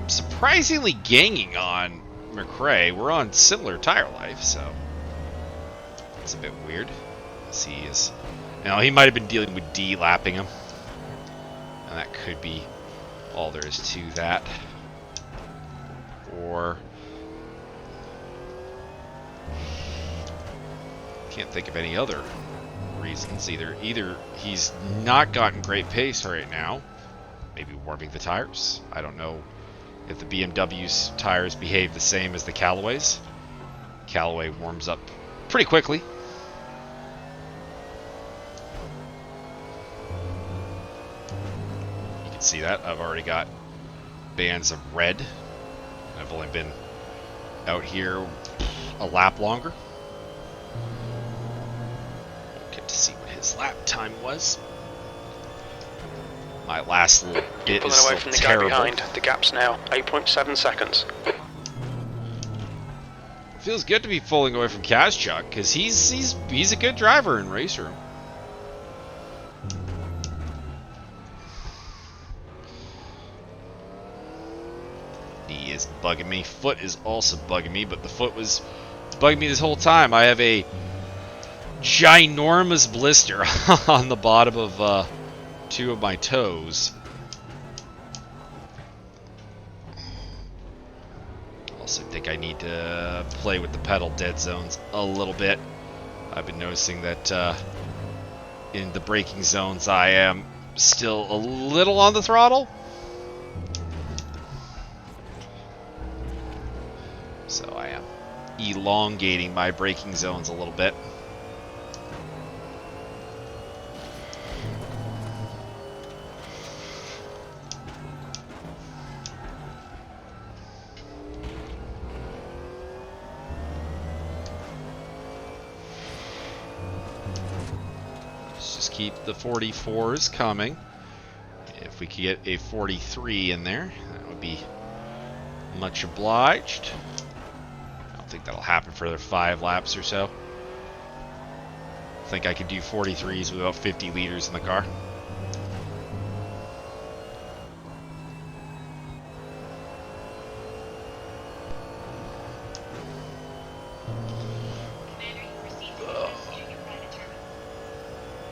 surprisingly ganging on McRae. We're on similar tire life, so it's a bit weird. He is. Now, he might have been dealing with de-lapping him. And that could be all there is to that. Or can't think of any other reasons. Either he's not gotten great pace right now, maybe warming the tires. I don't know if the BMW's tires behave the same as the Callaway's. Callaway warms up pretty quickly. You can see that. I've already got bands of red. I've only been out here a lap longer. Get to see what his lap time was. My last little bit Pulling is away still from the terrible. guy behind. The gap's now 8.7 seconds. It feels good to be pulling away from Kazchuk, because he's a good driver in RaceRoom. Knee is bugging me. Foot is also bugging me, but the foot was bugging me this whole time. I have a ginormous blister on the bottom of two of my toes. Also think I need to play with the pedal dead zones a little bit. I've been noticing that in the braking zones I am still a little on the throttle. So I am elongating my braking zones a little bit. Let's just keep the 44s coming. If we could get a 43 in there, that would be much obliged. I don't think that'll happen for another 5 laps or so. I think I could do 43s with about 50 liters in the car.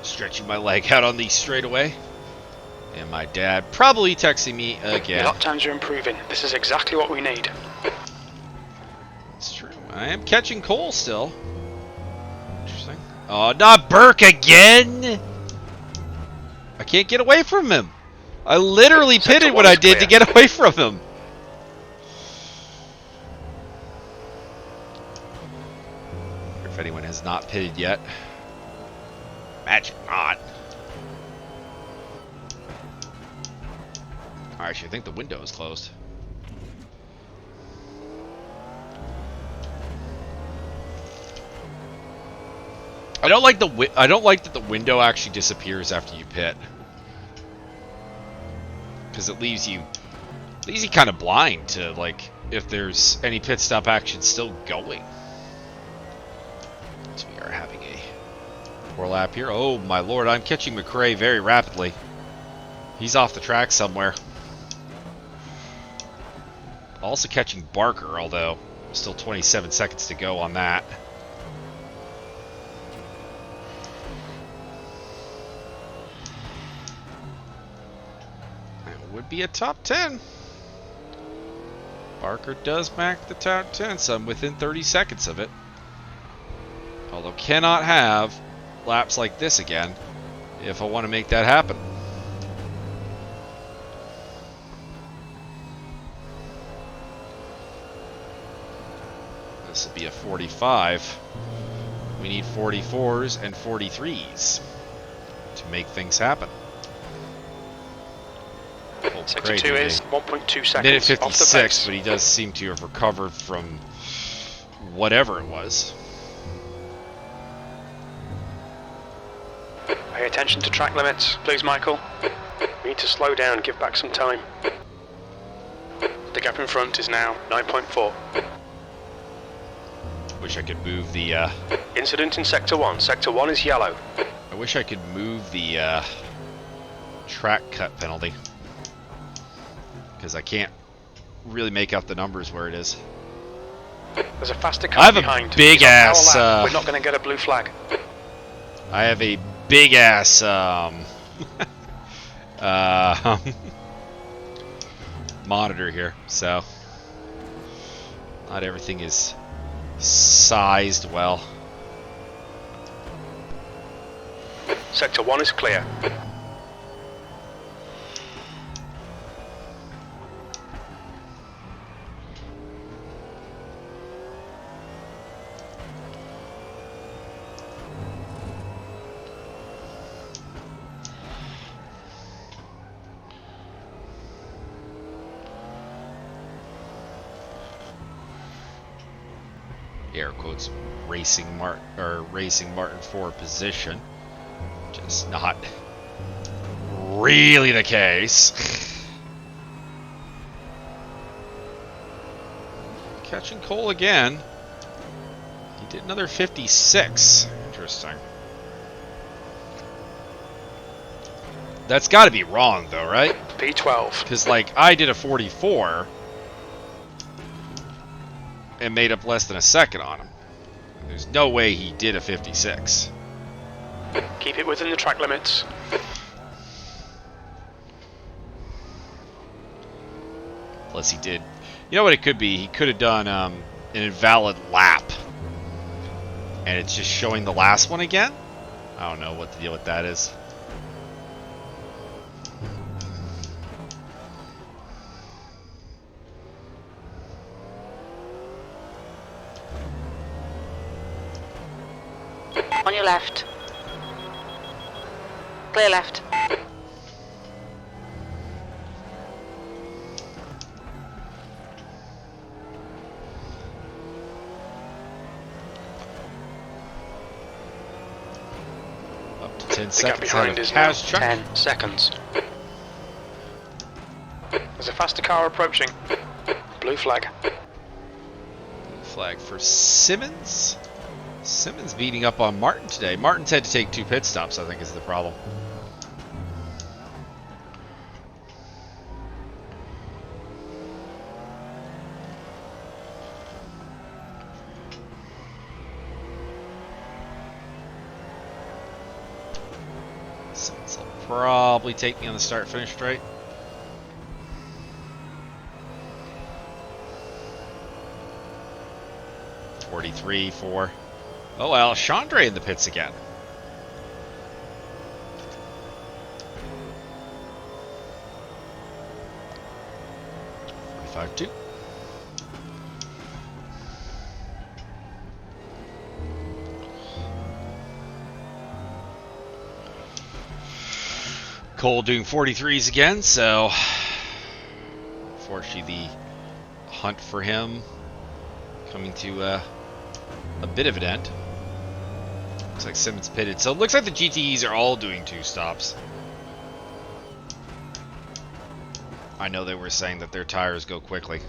Stretching my leg out on the straightaway. And my dad probably texting me again. Your lap times are improving. This is exactly what we need. It's true. I am catching Cole still. Interesting. Oh, not Burke again! I can't get away from him. I literally pitted what I did to get away from him. If anyone has not pitted yet. Imagine not. Actually, I think the window is closed. I don't like that the window actually disappears after you pit. because it leaves you kind of blind to, like, if there's any pit stop action still going. So we are having a poor lap here. Oh my lord, I'm catching McRae very rapidly. He's off the track somewhere. Also catching Barker, although still 27 seconds to go on that. It would be a top 10. Barker does make the top 10, so I'm within 30 seconds of it. Although cannot have laps like this again if I want to make that happen. This will be a 45. We need 44s and 43s to make things happen. Sector 2 is 1.2 seconds Minute off the 56, pace. but he does seem to have recovered from whatever it was. Pay attention to track limits, please, Michael. We need to slow down and give back some time. The gap in front is now 9.4. Wish I could move the. Incident in Sector 1. Sector 1 is yellow. I wish I could move the track cut penalty, because I can't really make out the numbers where it is. There's a faster car I have behind. a big He's on power ass. lap. We're not going to get a blue flag. I have a big ass monitor here, so not everything is sized well. Sector 1 is clear. Air quotes racing Martin for position. Just not really the case. Catching Cole again. He did another 56. Interesting. That's got to be wrong though, right? P12. Because like I did a 44 and made up less than a second on him. There's no way he did a 56. Keep it within the track limits. Plus he did. You know what it could be? He could have done an invalid lap. And it's just showing the last one again? I don't know what the deal with that is. On your left. Clear left. Up to 10 The gap seconds behind ahead of is now Kaz Chuck. 10 seconds. There's a faster car approaching. Blue flag. Flag for Simmons. Simmons beating up on Martin today. Martin's had to take 2 pit stops, I think, is the problem. Simmons will probably take me on the start-finish straight. .43 for... Oh, Alexandre in the pits again. 45-2. Cole doing 43s again, so unfortunately the hunt for him coming to a bit of an end. Looks like Simmons pitted, so it looks like the GTEs are all doing 2 stops. I know they were saying that their tires go quickly.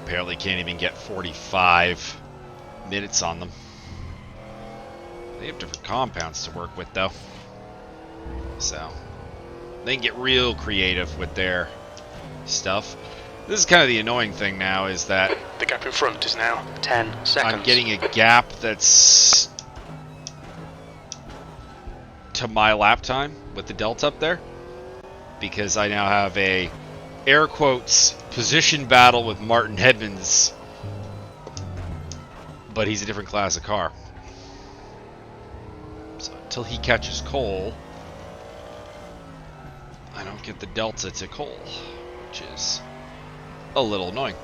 Apparently can't even get 45 minutes on them. They have different compounds to work with, though. So, they can get real creative with their stuff. This is kind of the annoying thing now, is that The gap in front is now 10 seconds. I'm getting a gap that's to my lap time with the delta up there, because I now have a air quotes position battle with Martin Edmonds, but he's a different class of car. So until he catches Cole, I don't get the delta to Cole, which is a little annoying.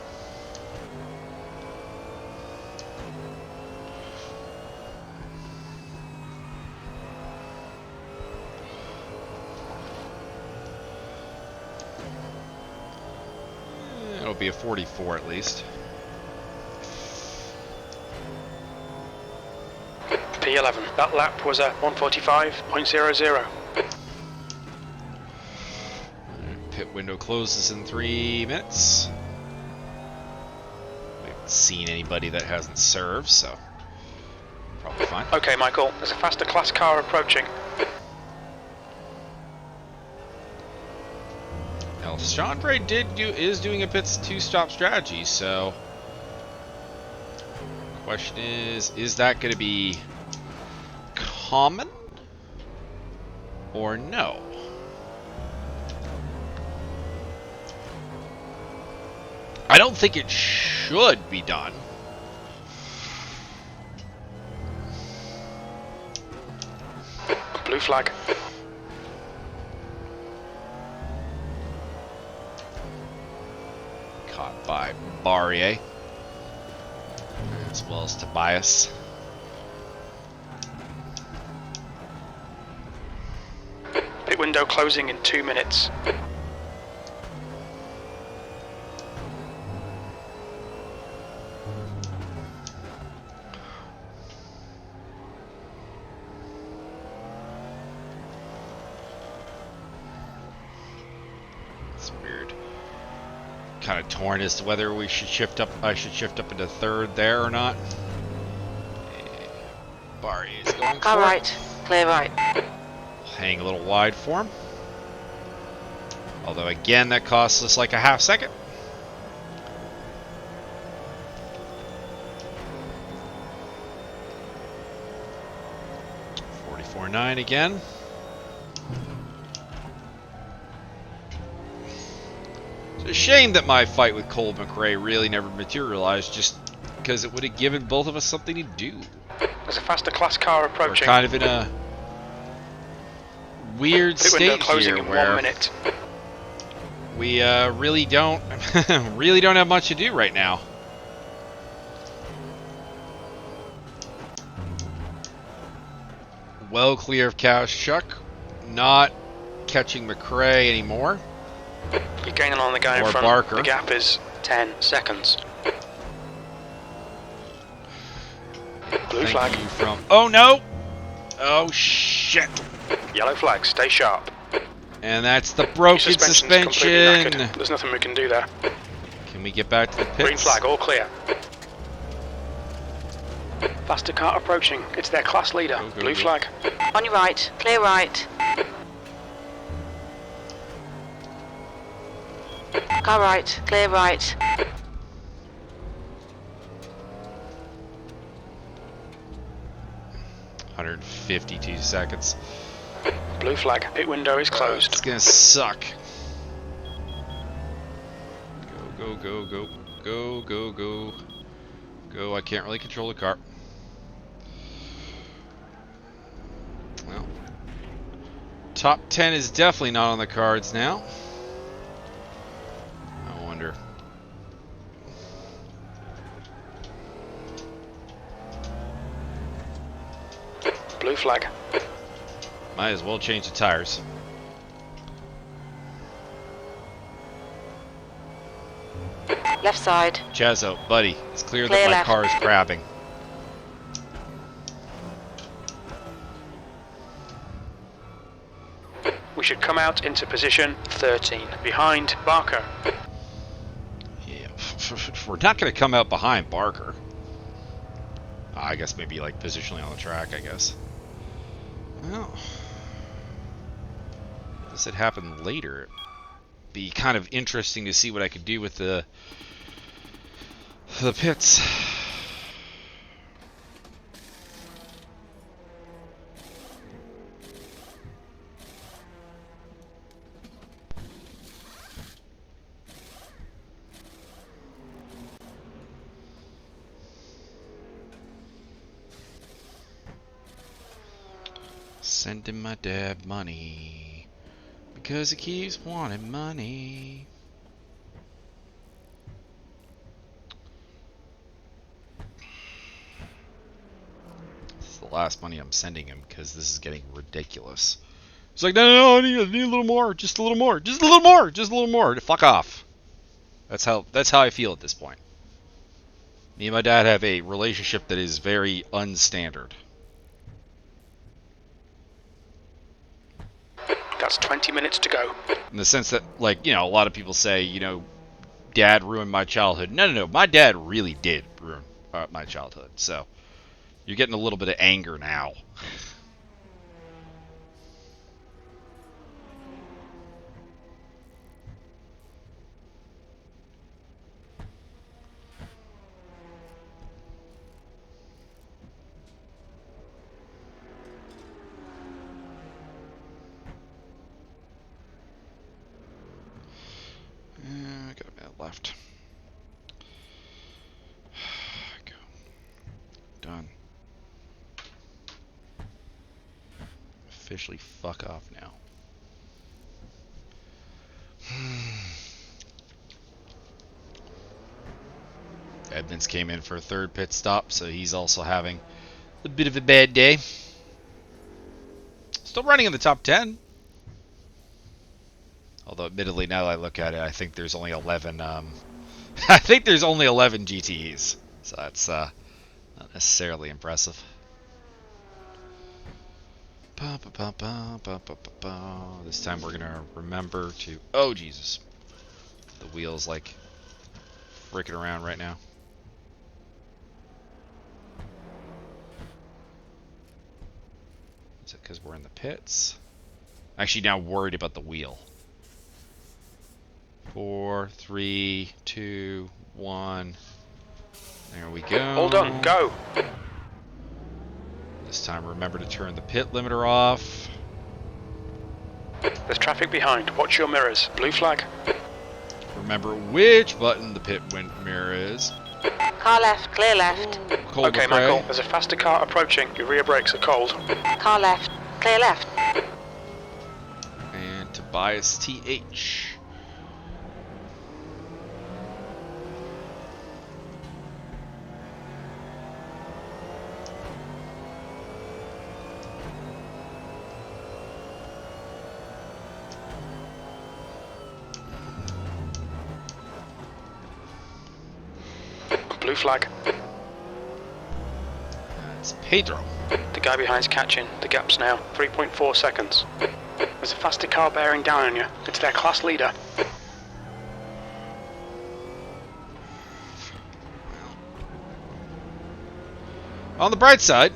It'll be a 44 at least. P11. That lap was a 1:45.00. Pit window closes in 3 minutes. We haven't seen anybody that hasn't served, so probably fine. Okay, Michael, there's a faster class car approaching. Chandra is doing a pits 2-stop strategy, so question is that going to be common or no? I don't think it should be done. Blue flag. Caught by Barrier, as well as Tobias. Pit window closing in 2 minutes. It's weird. Kind of torn as to whether we should shift up. I should shift up into third there or not. Barry is going for Car it. right, clear right. Hang a little wide for him. Although again, that costs us like a half second. .44.9 again. It's a shame that my fight with Cole McRae really never materialized, just because it would have given both of us something to do. There's a faster class car We're approaching. kind of in a weird Pit window state closing here in where 1 minute. we really don't have much to do right now. Well clear of Chuck, not catching McRae anymore. You're gaining on the guy in Or front. Barker. The gap is 10 seconds. Blue Thank flag. you from. Oh no! Oh shit! Yellow flag. Stay sharp. And that's the broken Suspension's suspension. completely knackered. There's nothing we can do there. Can we get back to the pits? Green flag. All clear. Faster car approaching. It's their class leader. Go, go, Blue go. flag. On your right, clear right. Car right, clear right. .152 seconds. Blue flag. Pit window is closed. It's gonna suck. Go, go, go, go, go, go, go. I can't really control the car. Well, top 10 is definitely not on the cards now. I wonder. Blue flag. Might as well change the tires. Left side, Chazzo, buddy, it's clear Clear that my left. car is crabbing. come out into position 13, behind Barker. Yeah, we're not going to come out behind Barker. I guess maybe like positionally on the track, I guess. Well, this had happened later. It'd be kind of interesting to see what I could do with the pits. Sending my dad money because he keeps wanting money. This is the last money I'm sending him because this is getting ridiculous. He's like, no, I need a little more, just a little more, just a little more, just a little more. Fuck off. That's how I feel at this point. Me and my dad have a relationship that is very unstandard. That's 20 minutes to go. In the sense that, like, you know, a lot of people say, you know, Dad ruined my childhood. No. My dad really did ruin my childhood. So, you're getting a little bit of anger now. I got a minute left. Go. Done. Officially fuck off now. Edmonds came in for a third pit stop, so he's also having a bit of a bad day. Still running in the top 10. Although, admittedly, now that I look at it, I think there's only 11. I think there's only 11 GTEs, so that's not necessarily impressive. This time we're gonna remember to. Oh Jesus! The wheel's like freaking around right now. Is it because we're in the pits? I'm actually now worried about the wheel. 4, 3, 2, 1. There we go. All done, go. This time remember to turn the pit limiter off. There's traffic behind. Watch your mirrors. Blue flag. Remember which button the pit mirror is. Car left, clear left. Cold Okay, Michael, there's a faster car approaching. Your rear brakes are cold. Car left, clear left. And Tobias TH. Blue flag. That's Pedro. The guy behind's catching. The gap's now 3.4 seconds. There's a faster car bearing down on you. It's their class leader. On the bright side,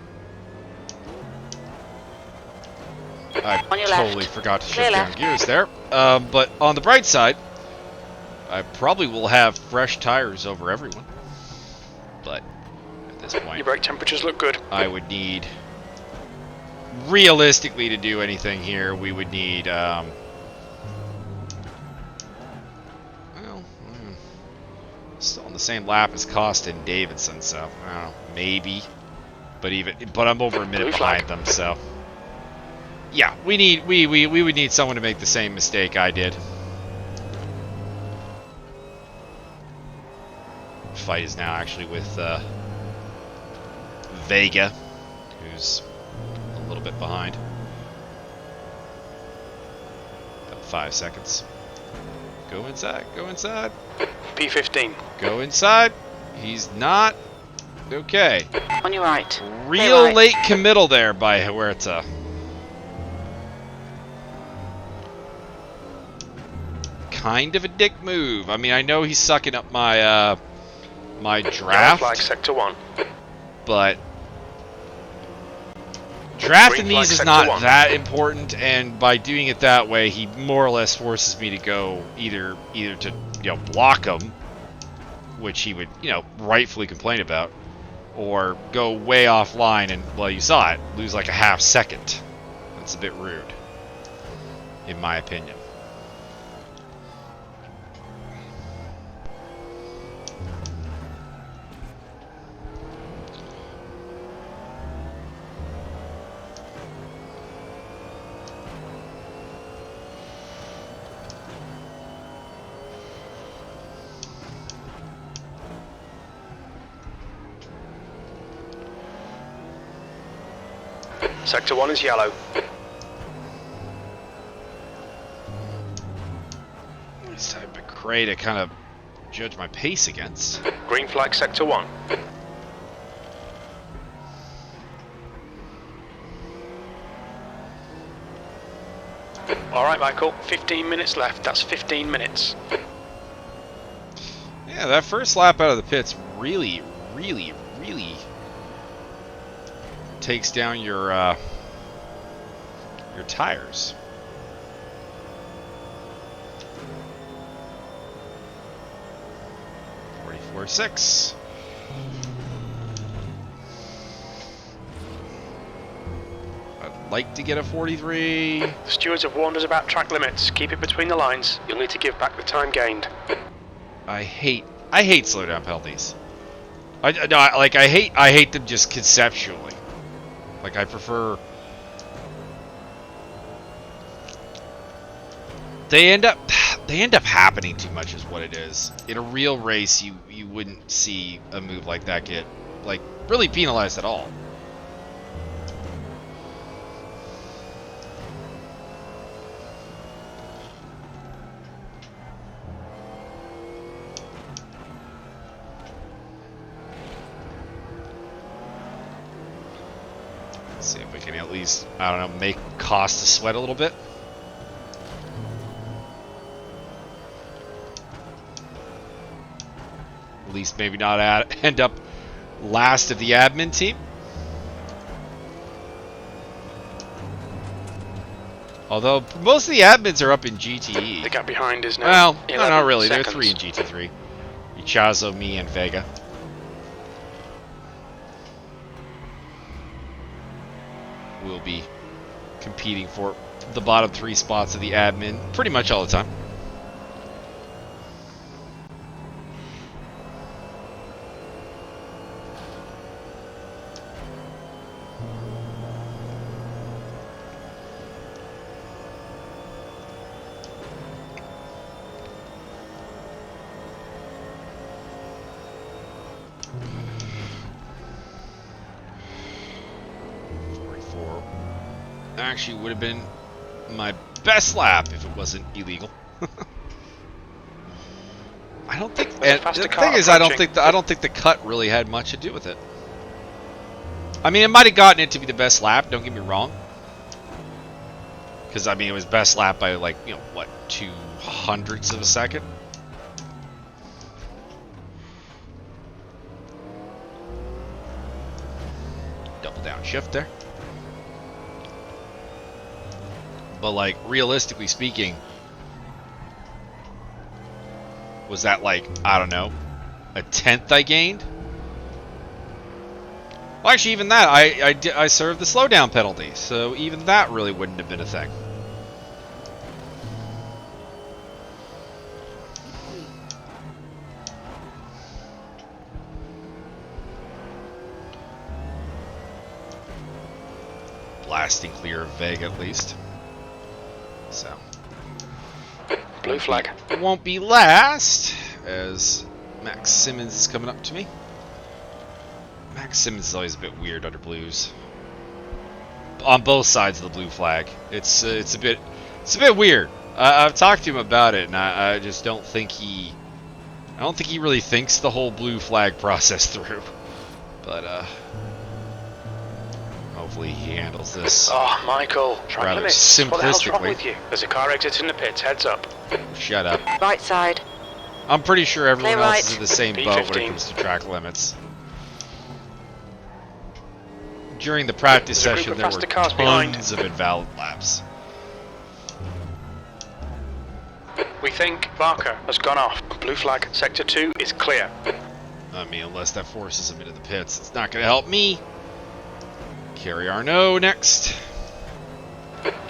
I On your totally left. forgot to Clear shift down left. gears there. But on the bright side, I probably will have fresh tires over everyone. But at this point, Your brake temperatures look good. I would need, realistically, to do anything here, we would need, still on the same lap as Costa and Davidson, so I don't know, maybe. But I'm over a minute behind them, so yeah, we would need someone to make the same mistake I did. Fight is now actually with Vega, who's a little bit behind. About 5 seconds. Go inside, go inside. P15. Go inside. He's not. Okay. On your right. Real right. late committal there by Huerta. kind of a dick move. I mean, I know he's sucking up my my Yellow draft, flag sector 1. but drafting Green flag these is sector not 1. that important, and by doing it that way, he more or less forces me to go either to, you know, block him, which he would, you know, rightfully complain about, or go way offline and, well, you saw it, lose like a half second. That's a bit rude, in my opinion. Sector 1 is yellow. This type of crate to kind of judge my pace against. Green flag sector 1. Alright, Michael, 15 minutes left. That's 15 minutes. Yeah, that first lap out of the pits really takes down your tires. .44.6. I'd like to get a 43. The stewards have warned us about track limits. Keep it between the lines. You'll need to give back the time gained. I hate slowdown penalties. I hate them just conceptually. Like, I prefer... They end up happening too much is what it is. In a real race, you wouldn't see a move like that get, like, really penalized at all. See if we can at least, I don't know, make Costa sweat a little bit. At least maybe not end up last of the admin team. Although most of the admins are up in GTE. The gap behind is now Well, 11 no, not really. seconds. There are 3 in GT3. Ichazo, me, and Vega. Will be competing for the bottom 3 spots of the admin pretty much all the time. Actually would have been my best lap if it wasn't illegal. I don't think. And the thing is, I don't think the cut really had much to do with it. I mean, it might have gotten it to be the best lap. Don't get me wrong. Because I mean, it was best lap by like, you know, what, 0.02 of a second. Double downshift there. But like, realistically speaking, was that like, I don't know, a 1/10 I gained? Well, actually, even that, I served the slowdown penalty, so even that really wouldn't have been a thing. Blasting clear of Vega at least. So blue flag. Won't be last, as Max Simmons is coming up to me. Max Simmons is always a bit weird under blues. On both sides of the blue flag, it's a bit weird. I've talked to him about it, and I just don't think he really thinks the whole blue flag process through. But oh hopefully he handles this Oh, Michael, track rather limits. What the hell's wrong simplistically. with you? There's a car exiting the pits, heads up. Shut up. Right side. I'm pretty sure everyone Clear else right. is in the same boat when it P15. comes to track limits. During the practice There's a group session, of there were faster cars behind. tons of invalid laps. We think Barker has gone off. Blue flag, sector 2 is clear. I mean, unless that forces him into the pits, it's not going to help me. Kerry Arnault next.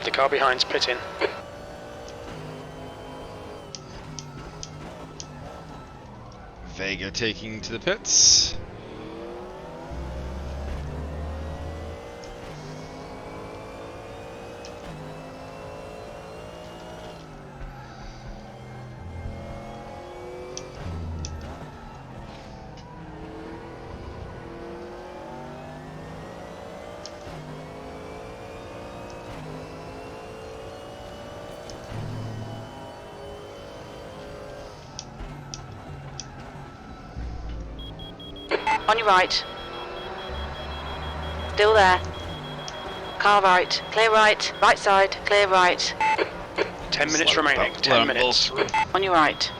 The car behind's pitting. Vega taking to the pits. On your right. Still there. Car right. Clear right. Right side. Clear right. 10 minutes Let 'em remaining. both- 10 let 'em minutes. both through. On your right.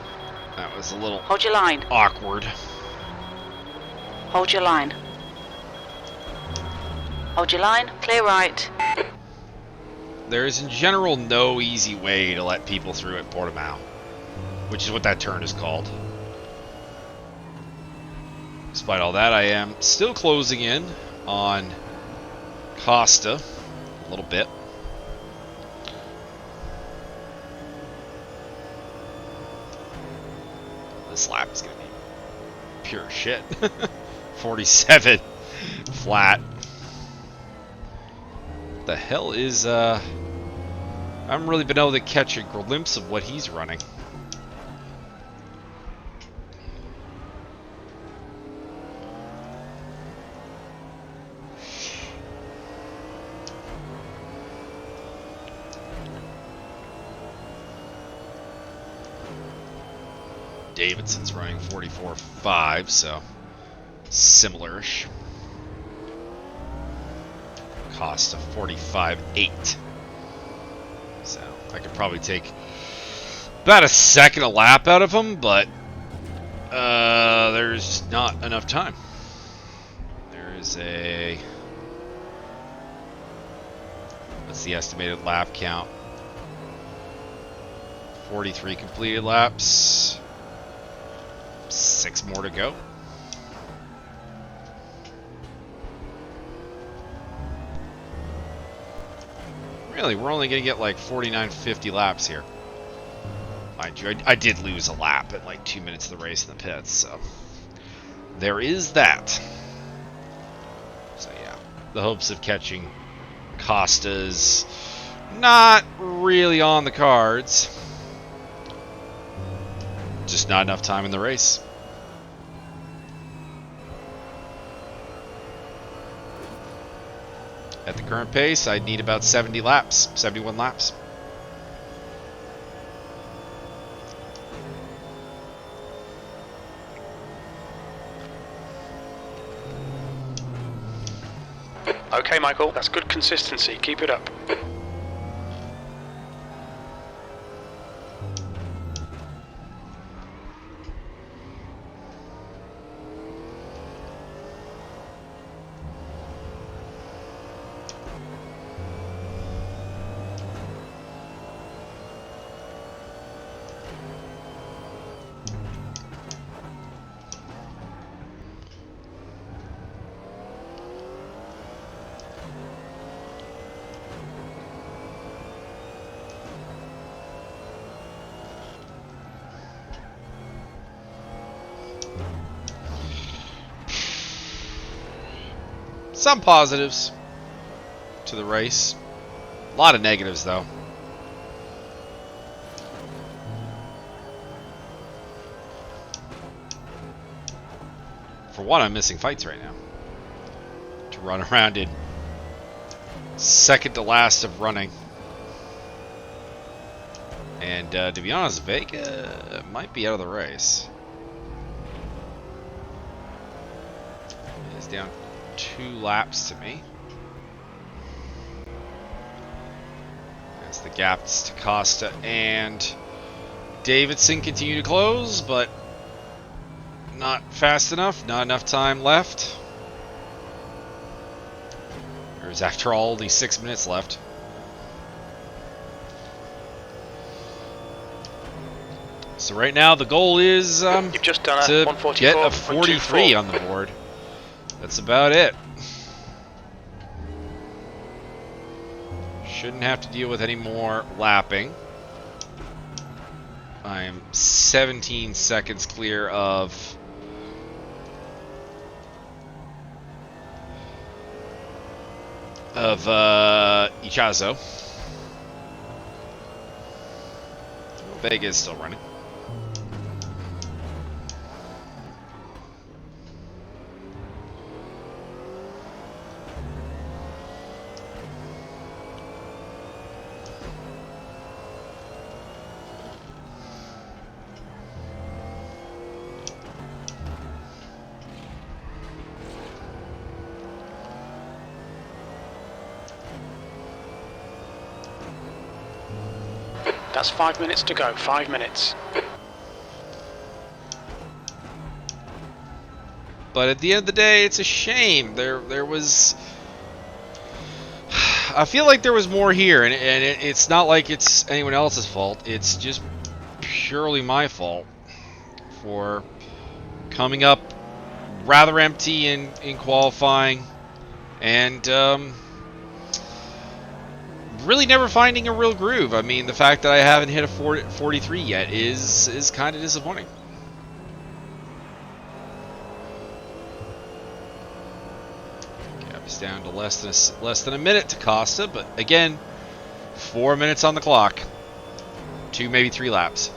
That was a little Hold your line. awkward. Hold your line. Hold your line. Clear right. There is in general no easy way to let people through at Portimao, which is what that turn is called. Despite all that, I am still closing in on Costa a little bit. This lap is going to be pure shit. 47 flat. What the hell is, I haven't really been able to catch a glimpse of what he's running. Davidson's running 44.5, so similar-ish. Costa 45.8. So I could probably take about a second a lap out of him, but there's not enough time. There is a... What's the estimated lap count? 43 completed laps. 6 more to go. Really, we're only going to get like 49, 50 laps here. Mind you, I did lose a lap at like 2 minutes of the race in the pits, so there is that. So yeah, the hopes of catching Costa's not really on the cards. Just not enough time in the race. At the current pace, I'd need about 70 laps, 71 laps. Okay, Michael, that's good consistency. Keep it up. Some positives to the race. A lot of negatives, though. For one, I'm missing fights right now. To run around in second to last of running. And to be honest, Vega might be out of the race. He's down 2 laps to me. the gaps to Costa and Davidson continue to close, but not fast enough. Not enough time left. There's, after all, only 6 minutes left. So right now the goal is You've just done a to get a 43 on the board. That's about it. Shouldn't have to deal with any more lapping. I am 17 seconds clear of Ichazo. Vega is still running. That's 5 minutes to go. 5 minutes. But at the end of the day, it's a shame. There was. I feel like there was more here, and it's not like it's anyone else's fault. It's just purely my fault for coming up rather empty in qualifying, and really never finding a real groove. I mean, the fact that I haven't hit a 43 yet is kind of disappointing. Gap is down to less than a minute to Costa, but again, 4 minutes on the clock. 2, maybe 3 laps.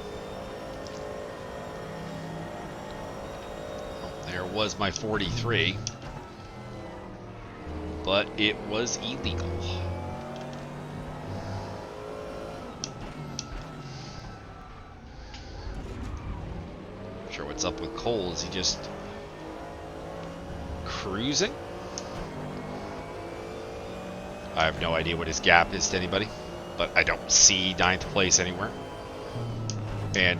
There was my 43, but it was illegal. Not sure what's up with Cole. Is he just cruising? I have no idea what his gap is to anybody, but I don't see 9th place anywhere. And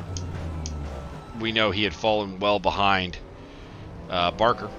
we know he had fallen well behind Barker.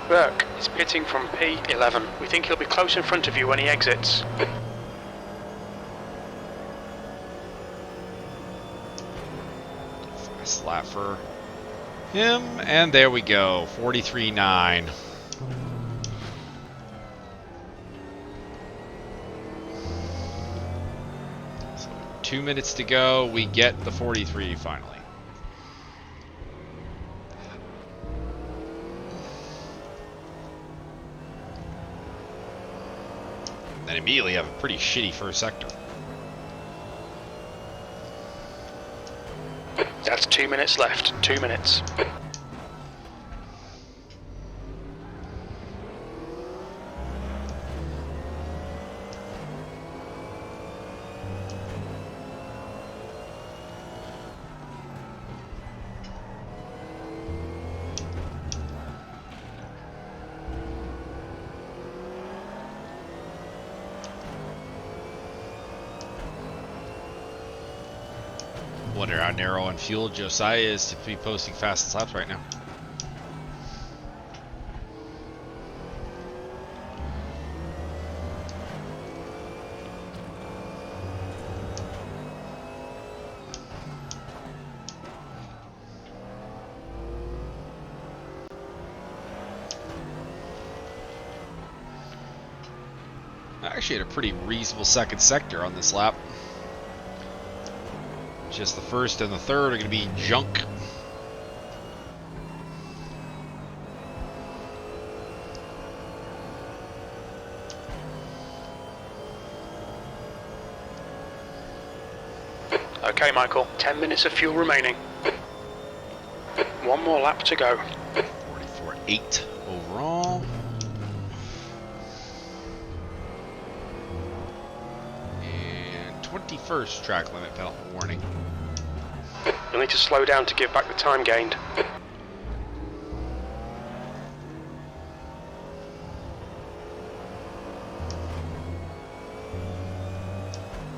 Burke is pitting from P11. We think he'll be close in front of you when he exits. Fast lap for him, and there we go, 43.9. So 2 minutes to go, we get the 43 finally. And immediately have a pretty shitty first sector. That's 2 minutes left. 2 minutes. Wonder how narrow on fuel Josiah is to be posting fastest laps right now. I actually had a pretty reasonable second sector on this lap. Just the first and the third are going to be junk. Okay, Michael, 10 minutes of fuel remaining. One more lap to go. 44.8 overall. And 21st track limit penalty warning. You'll need to slow down to give back the time gained.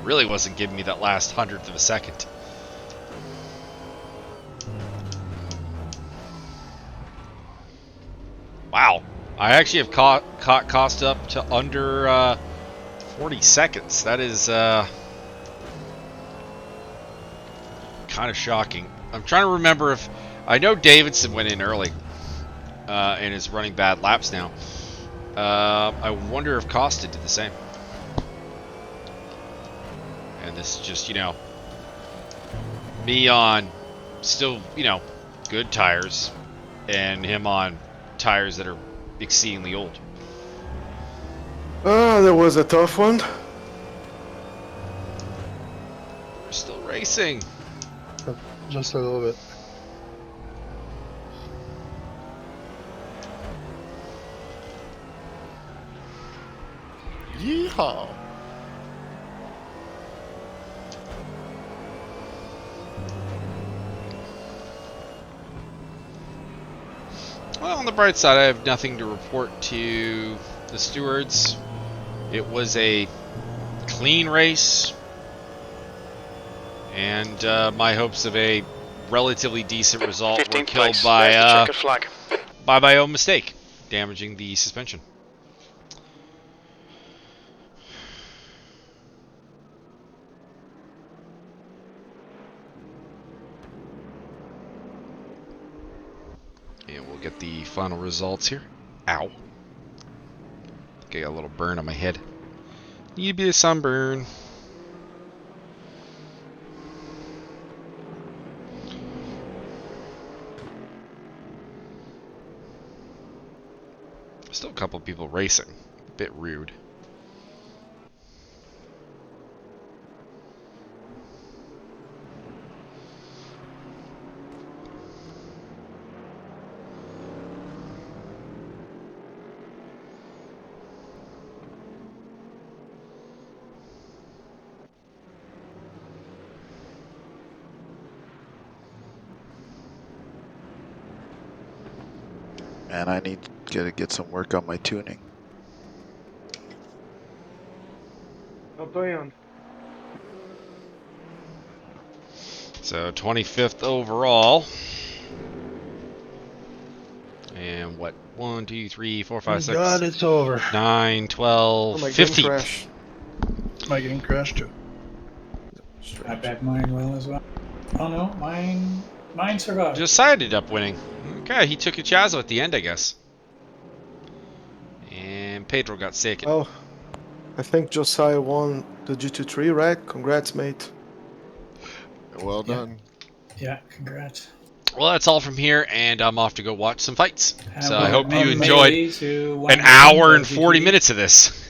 Really wasn't giving me that last 100th of a second. Wow, I actually have caught cost up to under 40 seconds. That is kind of shocking. I'm trying to remember if I know Davidson went in early and is running bad laps now. I wonder if Costa did the same. And this is just, you know, me on still, you know, good tires and him on tires that are exceedingly old. That was a tough one. We're still racing. Just a little bit. Yeehaw! Well, on the bright side, I have nothing to report to the stewards. It was a clean race, and my hopes of a relatively decent result were 15th killed place. by There's the checkered flag. by my own mistake, damaging the suspension. And we'll get the final results here. Ow. I think I got a little burn on my head. Need a bit of sunburn. Still a couple people racing. A bit rude. And I need to get some work on my tuning. So 25th overall. And what? 1, 2, 3, 4, 5, 6. God, it's over. 9, 12, my 15. game crash. My game crashed too. I bet mine will as well. Oh no, mine survived. Josiah ended up winning. Okay, he took a Chazo at the end, I guess. And Pedro got second. Oh, I think Josiah won the GT3, right? Congrats, mate. Well done. Yeah, congrats. Well, that's all from here, and I'm off to go watch some fights. So I hope you Maybe enjoyed to an hour and 40 minutes of this.